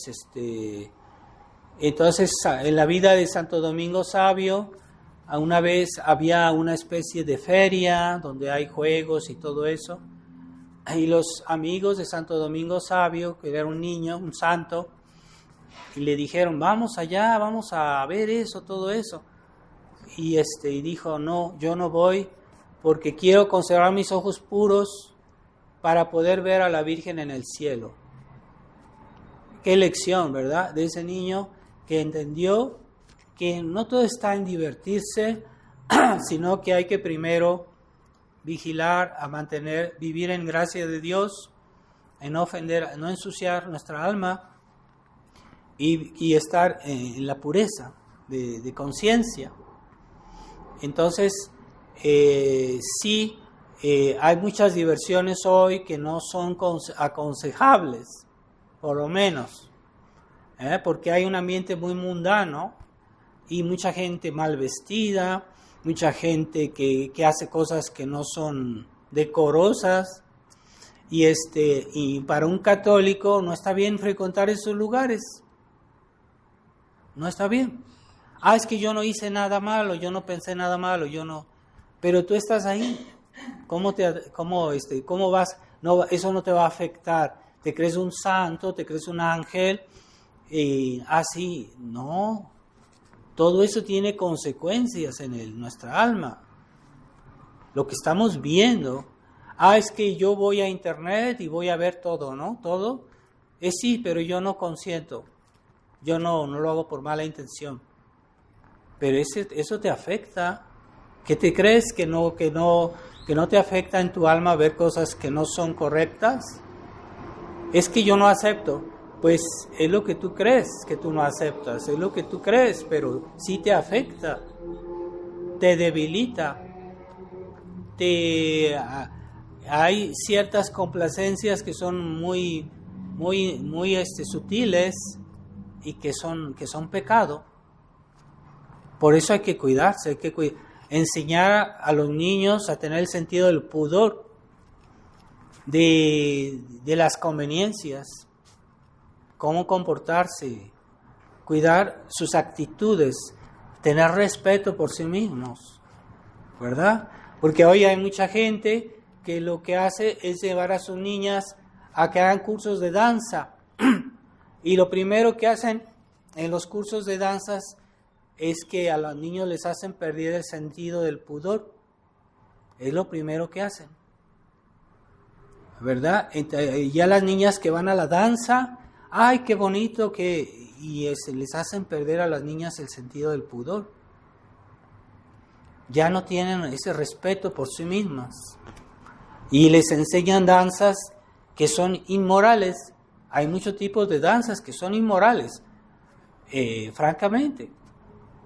[SPEAKER 2] Entonces, en la vida de Santo Domingo Sabio, una vez había una especie de feria donde hay juegos y todo eso. Y los amigos de Santo Domingo Sabio, que era un niño, un santo, y le dijeron, vamos allá, vamos a ver eso, todo eso. Y dijo, no, yo no voy porque quiero conservar mis ojos puros para poder ver a la Virgen en el cielo. Qué lección, ¿verdad? De ese niño que entendió que no todo está en divertirse, sino que hay que primero vigilar, a mantener, vivir en gracia de Dios, en no ofender, no ensuciar nuestra alma y estar en la pureza de conciencia. Entonces, sí, hay muchas diversiones hoy que no son aconsejables, por lo menos, porque hay un ambiente muy mundano y mucha gente mal vestida, mucha gente que hace cosas que no son decorosas, y para un católico no está bien frecuentar esos lugares, no está bien. Es que yo no hice nada malo, yo no pensé nada malo, yo no, pero tú estás ahí, ¿cómo vas? No, eso no te va a afectar. Te crees un santo, te crees un ángel, así, no. Todo eso tiene consecuencias en nuestra alma. Lo que estamos viendo, es que yo voy a internet y voy a ver todo, ¿no? Todo, sí, pero yo no consiento. Yo no lo hago por mala intención. Pero eso te afecta. ¿Qué te crees que no te afecta en tu alma ver cosas que no son correctas? Es que yo no acepto. Pues es lo que tú crees que tú no aceptas, es lo que tú crees, pero sí te afecta, te debilita, hay ciertas complacencias que son muy sutiles y que son pecado. Por eso hay que cuidarse, hay que enseñar a los niños a tener el sentido del pudor, de las conveniencias. Cómo comportarse, cuidar sus actitudes, tener respeto por sí mismos, ¿verdad? Porque hoy hay mucha gente que lo que hace es llevar a sus niñas a que hagan cursos de danza. Y lo primero que hacen en los cursos de danzas es que a los niños les hacen perder el sentido del pudor. Es lo primero que hacen, ¿verdad? Ya las niñas que van a la danza, ¡ay, qué bonito! Les hacen perder a las niñas el sentido del pudor. Ya no tienen ese respeto por sí mismas. Y les enseñan danzas que son inmorales. Hay muchos tipos de danzas que son inmorales, francamente.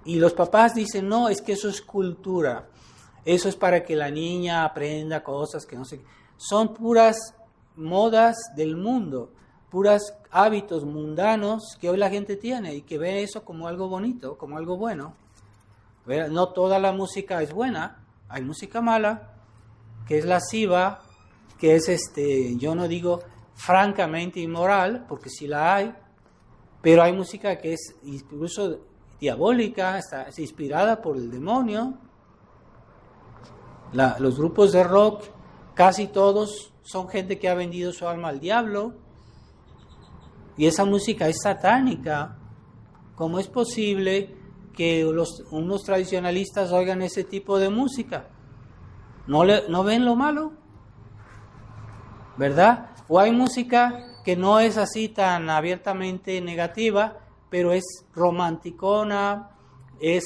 [SPEAKER 2] Y los papás dicen, no, es que eso es cultura. Eso es para que la niña aprenda cosas que no sé. Son puras modas del mundo, puras hábitos mundanos que hoy la gente tiene y que ve eso como algo bonito, como algo bueno. No toda la música es buena, hay música mala, que es lasciva, que es, yo no digo francamente inmoral, porque sí la hay, pero hay música que es incluso diabólica, es inspirada por el demonio. Los grupos de rock, casi todos son gente que ha vendido su alma al diablo, y esa música es satánica. ¿Cómo es posible que unos tradicionalistas oigan ese tipo de música? ¿No ven lo malo? ¿Verdad? O hay música que no es así tan abiertamente negativa, pero es romanticona, es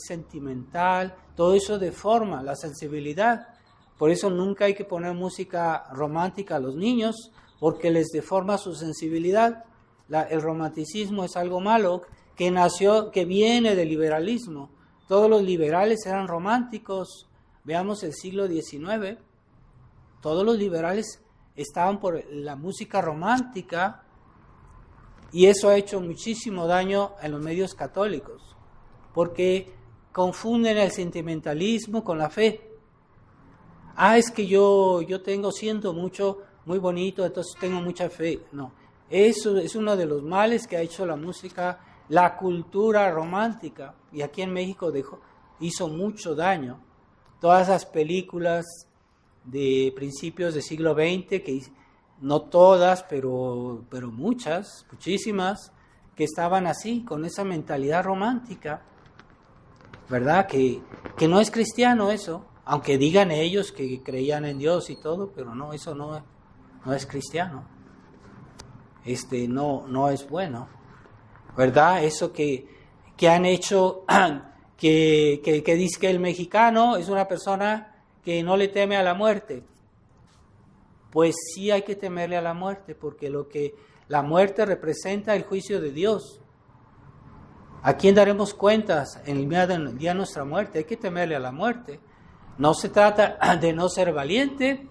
[SPEAKER 2] sentimental, todo eso deforma la sensibilidad. Por eso nunca hay que poner música romántica a los niños, porque les deforma su sensibilidad. El romanticismo es algo malo que viene del liberalismo. Todos los liberales eran románticos. Veamos el siglo XIX. Todos los liberales estaban por la música romántica, y eso ha hecho muchísimo daño en los medios católicos, porque confunden el sentimentalismo con la fe. Es que yo siento mucho, muy bonito, entonces tengo mucha fe. No, Eso es uno de los males que ha hecho la música, la cultura romántica. Y aquí en México hizo mucho daño. Todas esas películas de principios del siglo XX, que no todas, pero muchas, muchísimas, que estaban así, con esa mentalidad romántica, ¿verdad? Que no es cristiano eso, aunque digan ellos que creían en Dios y todo, pero no, eso no es cristiano. No es bueno, ¿verdad? Eso que han hecho, que dice que el mexicano es una persona que no le teme a la muerte. Pues sí hay que temerle a la muerte, porque la muerte representa el juicio de Dios. ¿A quién daremos cuentas en el día de nuestra muerte? Hay que temerle a la muerte. No se trata de no ser valiente,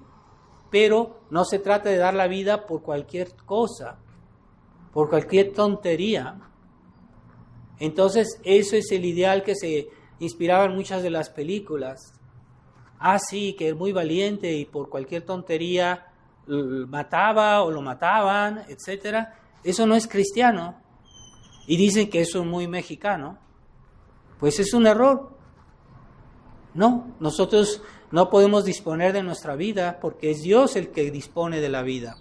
[SPEAKER 2] pero no se trata de dar la vida por cualquier cosa, por cualquier tontería. Entonces, eso es el ideal que se inspiraba en muchas de las películas. Sí, que es muy valiente y por cualquier tontería mataba o lo mataban, etc. Eso no es cristiano. Y dicen que eso es muy mexicano. Pues es un error. No, nosotros no podemos disponer de nuestra vida porque es Dios el que dispone de la vida.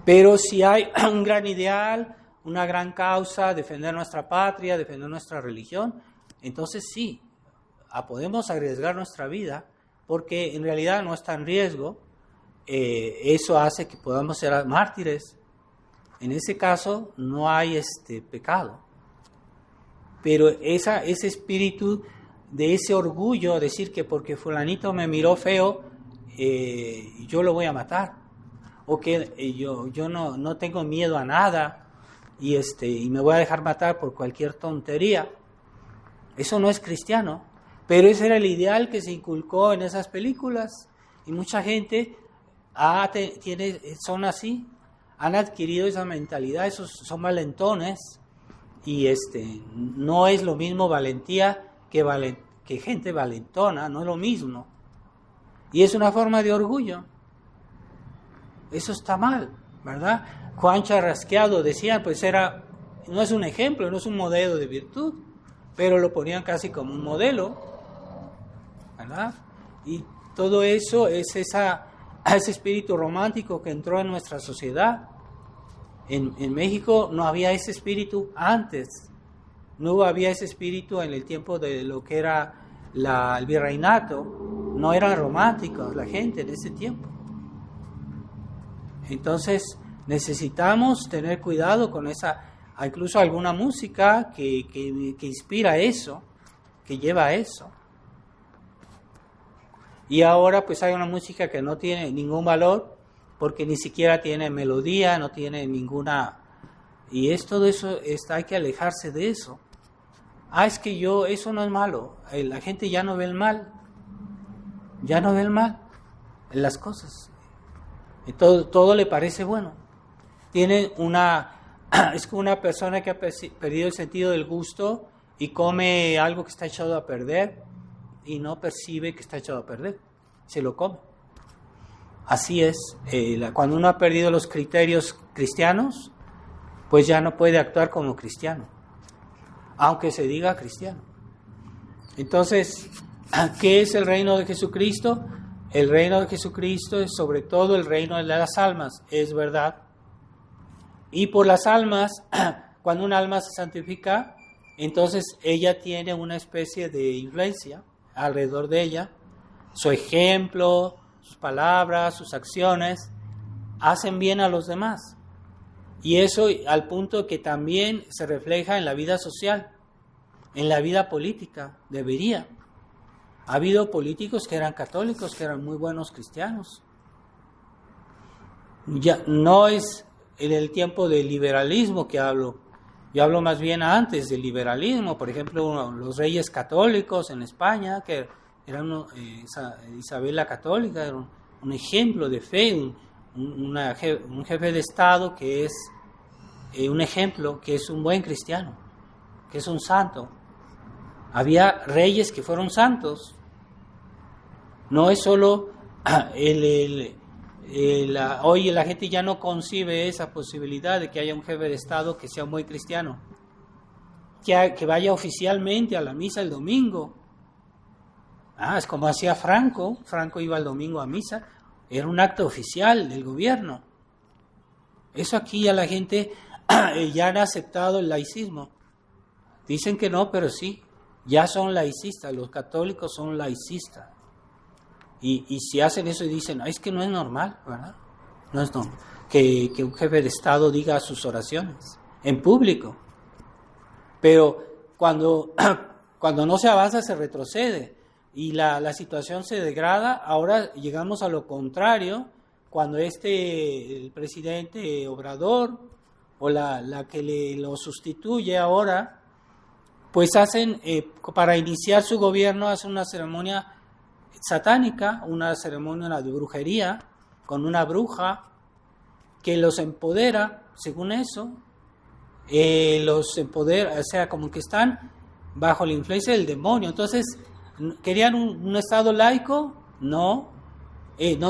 [SPEAKER 2] Pero si hay un gran ideal, una gran causa, defender nuestra patria, defender nuestra religión, entonces sí, podemos arriesgar nuestra vida, porque en realidad no está en riesgo. Eso hace que podamos ser mártires. En ese caso no hay pecado. Pero ese espíritu de ese orgullo, decir que porque fulanito me miró feo, yo lo voy a matar. O que yo no tengo miedo a nada y me voy a dejar matar por cualquier tontería. Eso no es cristiano. Pero ese era el ideal que se inculcó en esas películas. Y mucha gente son así, han adquirido esa mentalidad, esos son valentones. Y no es lo mismo valentía que gente valentona, no es lo mismo. Y es una forma de orgullo. Eso está mal, ¿verdad? Juan Charrasqueado decía, no es un ejemplo, no es un modelo de virtud, pero lo ponían casi como un modelo, ¿verdad? Y todo eso es ese espíritu romántico que entró en nuestra sociedad. En México no había ese espíritu antes, no había ese espíritu en el tiempo de lo que era el virreinato, no eran románticos la gente en ese tiempo. Entonces necesitamos tener cuidado con incluso alguna música que inspira eso, que lleva a eso. Y ahora pues hay una música que no tiene ningún valor, porque ni siquiera tiene melodía, no tiene ninguna... Y todo eso, hay que alejarse de eso. Es que eso no es malo. La gente ya no ve el mal. Ya no ve el mal en las cosas. Y todo le parece bueno. Es como una persona que ha perdido el sentido del gusto y come algo que está echado a perder y no percibe que está echado a perder. Se lo come. Así es, cuando uno ha perdido los criterios cristianos, pues ya no puede actuar como cristiano, aunque se diga cristiano. Entonces, ¿qué es el reino de Jesucristo? El reino de Jesucristo es sobre todo el reino de las almas, es verdad. Y por las almas, cuando un alma se santifica, entonces ella tiene una especie de influencia alrededor de ella, su ejemplo, sus palabras, sus acciones, hacen bien a los demás. Y eso al punto que también se refleja en la vida social, en la vida política, debería. Ha habido políticos que eran católicos, que eran muy buenos cristianos. Ya no es en el tiempo del liberalismo que hablo. Yo hablo más bien antes del liberalismo. Por ejemplo, los reyes católicos en España, que eran Isabel la Católica, era un ejemplo de fe, un jefe de Estado que es un ejemplo, que es un buen cristiano, que es un santo. Había reyes que fueron santos. No es solo Hoy la gente ya no concibe esa posibilidad de que haya un jefe de Estado que sea muy cristiano, que vaya oficialmente a la misa el domingo. Es como hacía Franco. Franco iba el domingo a misa, era un acto oficial del gobierno. Eso aquí ya la gente ya han aceptado el laicismo. Dicen que no, pero sí, ya son laicistas, los católicos son laicistas. Y si hacen eso y dicen, es que no es normal, ¿verdad? No es normal que un jefe de Estado diga sus oraciones en público. Pero cuando no se avanza, se retrocede y la situación se degrada. Ahora llegamos a lo contrario, cuando el presidente Obrador o la que lo sustituye ahora, pues hacen, para iniciar su gobierno, hacen una ceremonia satánica, una ceremonia de brujería, con una bruja que los empodera, según eso, los empodera, o sea, como que están bajo la influencia del demonio. Entonces, ¿querían un Estado laico? No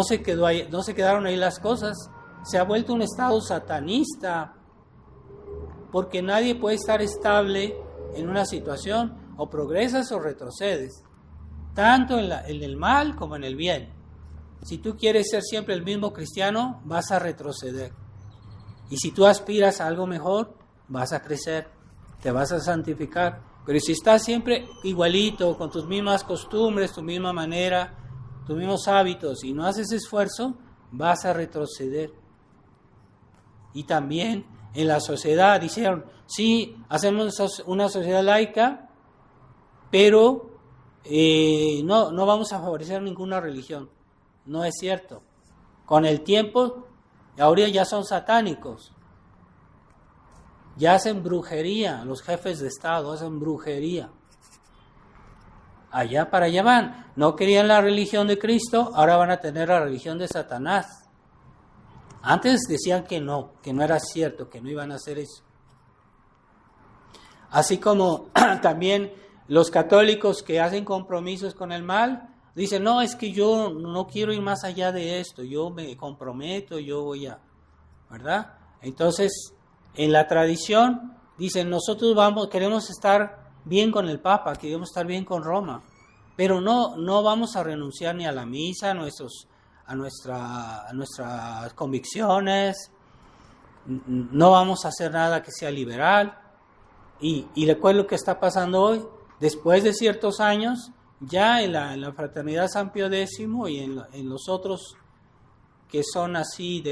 [SPEAKER 2] se quedaron ahí las cosas, se ha vuelto un Estado satanista, porque nadie puede estar estable en una situación, o progresas o retrocedes, tanto en el mal como en el bien. Si tú quieres ser siempre el mismo cristiano, vas a retroceder. Y si tú aspiras a algo mejor, vas a crecer, te vas a santificar. Pero si estás siempre igualito, con tus mismas costumbres, tu misma manera, tus mismos hábitos, y no haces esfuerzo, vas a retroceder. Y también en la sociedad dijeron, sí, hacemos una sociedad laica, pero no vamos a favorecer ninguna religión. No es cierto. Con el tiempo, ahora ya son satánicos. Ya hacen brujería, los jefes de Estado hacen brujería. Allá para allá van. No querían la religión de Cristo, ahora van a tener la religión de Satanás. Antes decían que no era cierto, que no iban a hacer eso. Así como también los católicos que hacen compromisos con el mal, dicen, no, es que yo no quiero ir más allá de esto, yo me comprometo, yo voy a, ¿verdad? Entonces, en la tradición, dicen, nosotros queremos estar bien con el Papa, queremos estar bien con Roma, pero no vamos a renunciar ni a la misa, a nuestras convicciones, no vamos a hacer nada que sea liberal. Y recuerdo lo que está pasando hoy, después de ciertos años, ya en la Fraternidad San Pío X y en los otros que son así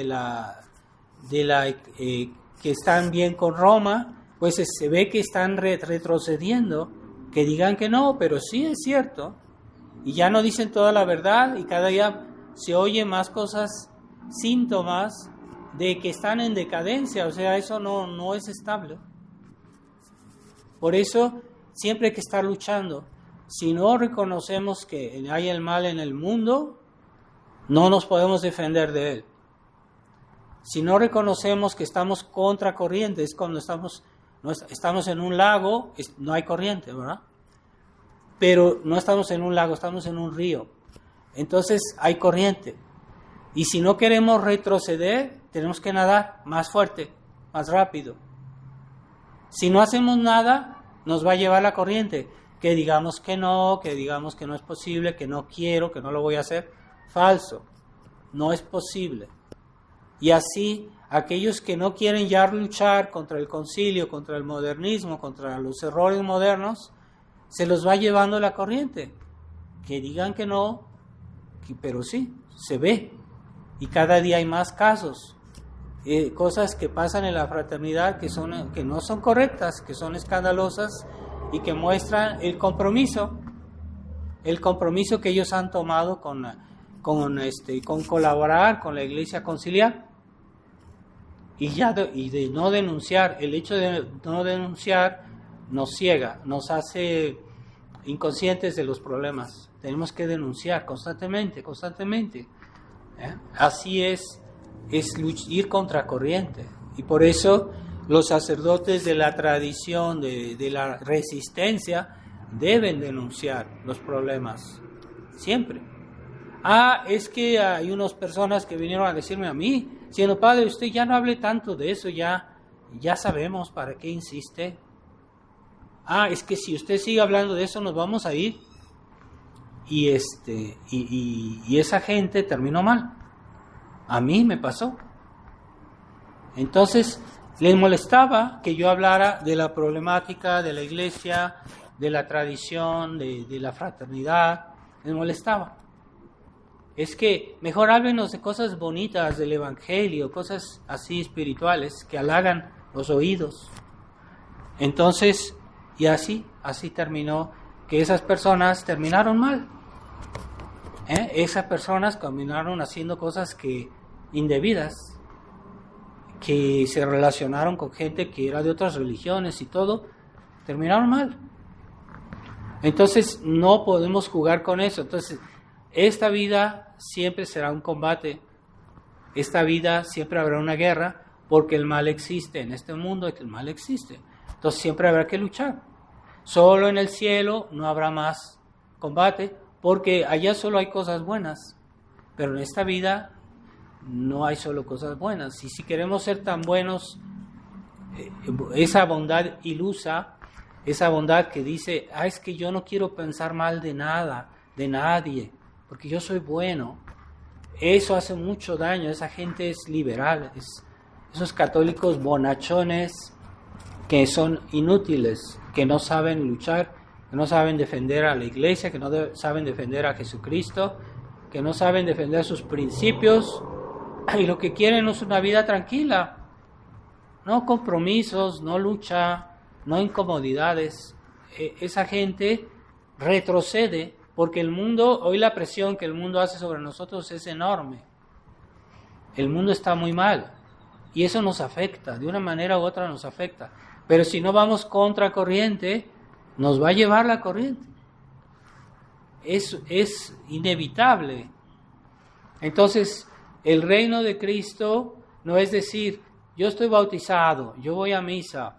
[SPEAKER 2] que están bien con Roma, pues se ve que están retrocediendo, que digan que no, pero sí es cierto, y ya no dicen toda la verdad, y cada día se oye más cosas, síntomas de que están en decadencia, o sea, eso no es estable. Por eso siempre hay que estar luchando. Si no reconocemos que hay el mal en el mundo, no nos podemos defender de él. Si no reconocemos que estamos contra corriente, es cuando estamos en un lago, no hay corriente, ¿verdad? Pero no estamos en un lago, estamos en un río. Entonces hay corriente. Y si no queremos retroceder, tenemos que nadar más fuerte, más rápido. Si no hacemos nada, nos va a llevar la corriente. Que digamos que no es posible, que no quiero, que no lo voy a hacer. Falso, no es posible. Y así, aquellos que no quieren ya luchar contra el concilio, contra el modernismo, contra los errores modernos, se los va llevando la corriente. Que digan que no, pero sí, se ve. Y cada día hay más casos. Cosas que pasan en la fraternidad que no son correctas, que son escandalosas y que muestran el compromiso que ellos han tomado con colaborar con la Iglesia Conciliar y de no denunciar. El hecho de no denunciar nos ciega, nos hace inconscientes de los problemas. Tenemos que denunciar constantemente. Así es ir contra corriente. Y por eso los sacerdotes de la tradición, de la resistencia, deben denunciar los problemas, siempre. Es que hay unas personas que vinieron a decirme a mí, siendo padre, usted ya no hable tanto de eso, ya sabemos para qué insiste. Es que si usted sigue hablando de eso nos vamos a ir. Y esa gente terminó mal. A mí me pasó. Entonces, les molestaba que yo hablara de la problemática de la iglesia, de la tradición, de la fraternidad. Les molestaba. Es que mejor háblenos de cosas bonitas del evangelio, cosas así espirituales que halagan los oídos. Entonces, y así terminó, que esas personas terminaron mal. Esas personas terminaron haciendo cosas indebidas, que se relacionaron con gente que era de otras religiones y todo, terminaron mal. Entonces no podemos jugar con eso. Entonces esta vida siempre será un combate, esta vida siempre habrá una guerra, porque el mal existe en este mundo, el mal existe. Entonces siempre habrá que luchar. Solo en el cielo no habrá más combate, porque allá solo hay cosas buenas, pero en esta vida no hay solo cosas buenas. Y si queremos ser tan buenos, esa bondad ilusa, esa bondad que dice, es que yo no quiero pensar mal de nada, de nadie, porque yo soy bueno, eso hace mucho daño. Esa gente es liberal, esos católicos bonachones que son inútiles, que no saben luchar, que no saben defender a la iglesia, que no saben defender a Jesucristo, que no saben defender sus principios, y lo que quieren es una vida tranquila, no compromisos, no lucha, no incomodidades. Esa gente retrocede, porque el mundo, hoy la presión que el mundo hace sobre nosotros es enorme. El mundo está muy mal, y eso nos afecta, de una manera u otra nos afecta. Pero si no vamos contra corriente, nos va a llevar la corriente. Es inevitable. Entonces, el reino de Cristo no es decir, yo estoy bautizado, yo voy a misa,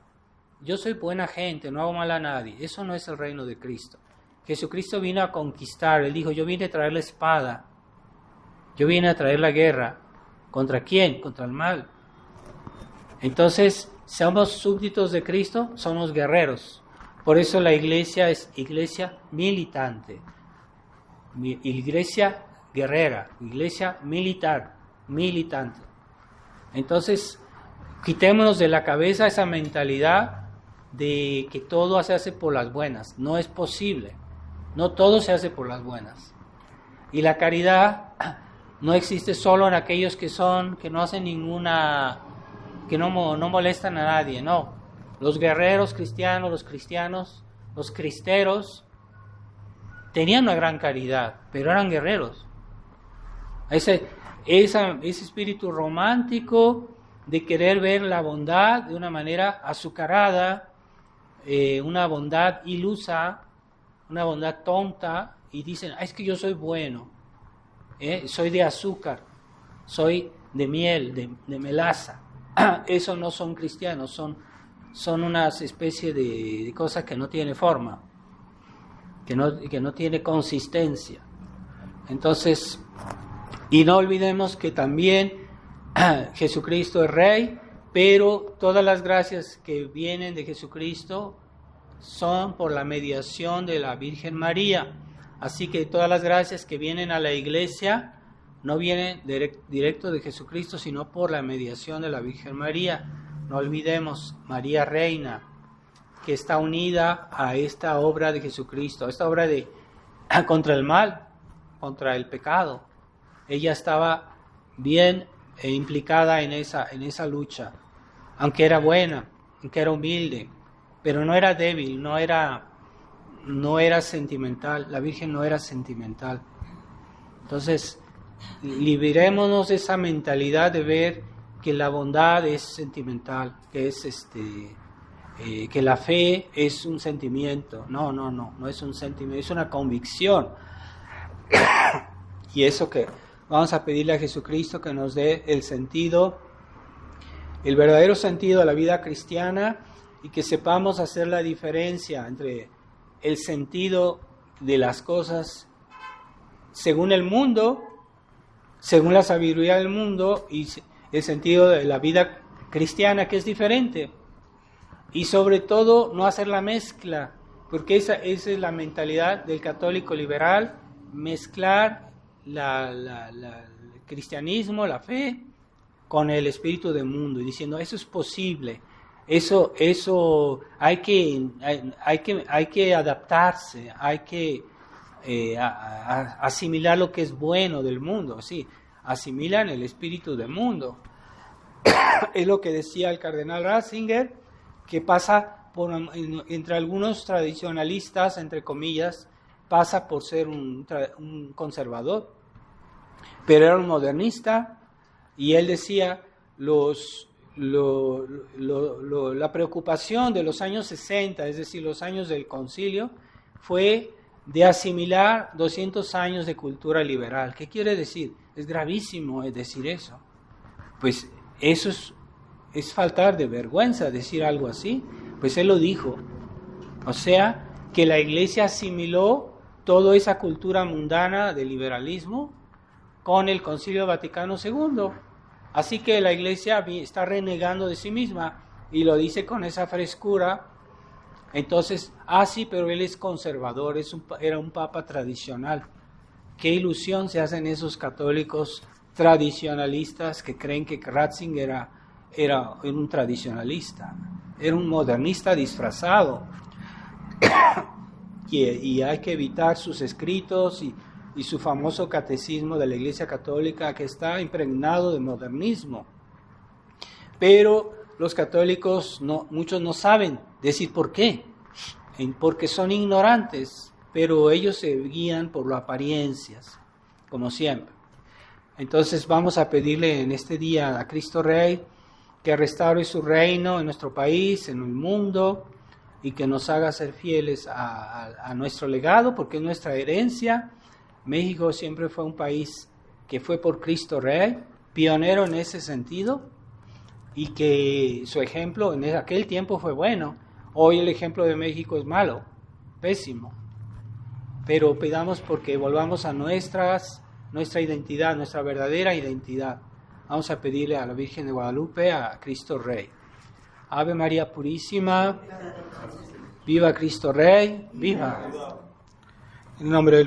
[SPEAKER 2] yo soy buena gente, no hago mal a nadie. Eso no es el reino de Cristo. Jesucristo vino a conquistar. Él dijo, yo vine a traer la espada, yo vine a traer la guerra. ¿Contra quién? Contra el mal. Entonces, somos súbditos de Cristo, somos guerreros. Por eso la iglesia es iglesia militante, iglesia guerrera, iglesia militar, militante. Entonces, quitémonos de la cabeza esa mentalidad de que todo se hace por las buenas. No es posible, no todo se hace por las buenas. Y la caridad no existe solo en aquellos que no hacen ninguna, que no molestan a nadie, no. Los guerreros cristianos, los cristeros, tenían una gran caridad, pero eran guerreros. Ese espíritu romántico de querer ver la bondad de una manera azucarada, una bondad ilusa, una bondad tonta, y dicen, es que yo soy bueno, soy de azúcar, soy de miel, de melaza. Eso no son cristianos, son unas especies de cosas que no tiene forma, que no tiene consistencia. Entonces, y no olvidemos que también Jesucristo es Rey, pero todas las gracias que vienen de Jesucristo son por la mediación de la Virgen María. Así que todas las gracias que vienen a la iglesia no vienen directo de Jesucristo, sino por la mediación de la Virgen María. No olvidemos, María Reina, que está unida a esta obra de Jesucristo, esta obra contra el mal, contra el pecado. Ella estaba bien implicada en esa lucha, aunque era buena, aunque era humilde, pero no era débil, no era sentimental. La Virgen no era sentimental. Entonces, liberémonos de esa mentalidad de ver que la bondad es sentimental, que es que la fe es un sentimiento. No es un sentimiento, es una convicción. Y eso que vamos a pedirle a Jesucristo que nos dé el verdadero sentido de la vida cristiana, y que sepamos hacer la diferencia entre el sentido de las cosas según el mundo, según la sabiduría del mundo y el sentido de la vida cristiana, que es diferente. Y sobre todo no hacer la mezcla, porque esa es la mentalidad del católico liberal, mezclar el cristianismo, la fe, con el espíritu del mundo, y diciendo, eso es posible, eso hay que adaptarse, hay que asimilar lo que es bueno del mundo, sí, asimilan el espíritu del mundo. Es lo que decía el cardenal Ratzinger, que pasa entre algunos tradicionalistas, entre comillas, pasa por ser un conservador, pero era un modernista, y él decía, la preocupación de los años 60, es decir, los años del concilio, fue de asimilar 200 años de cultura liberal. ¿Qué quiere decir? Es gravísimo decir eso. Pues eso es faltar de vergüenza decir algo así. Pues él lo dijo. O sea, que la Iglesia asimiló toda esa cultura mundana del liberalismo con el Concilio Vaticano II. Así que la Iglesia está renegando de sí misma y lo dice con esa frescura. Entonces, sí, pero él es conservador, era un papa tradicional. Qué ilusión se hacen esos católicos tradicionalistas que creen que Ratzinger era un tradicionalista, era un modernista disfrazado. Y hay que evitar sus escritos y su famoso catecismo de la Iglesia Católica, que está impregnado de modernismo. Pero los católicos, muchos no saben decir por qué, porque son ignorantes, pero ellos se guían por las apariencias, como siempre. Entonces vamos a pedirle en este día a Cristo Rey que restaure su reino en nuestro país, en el mundo, y que nos haga ser fieles a nuestro legado, porque es nuestra herencia. México siempre fue un país que fue por Cristo Rey, pionero en ese sentido, y que su ejemplo en aquel tiempo fue bueno. Hoy el ejemplo de México es malo, pésimo. Pero pidamos porque volvamos a nuestra identidad, nuestra verdadera identidad. Vamos a pedirle a la Virgen de Guadalupe, a Cristo Rey. Ave María Purísima, viva Cristo Rey, viva. En nombre del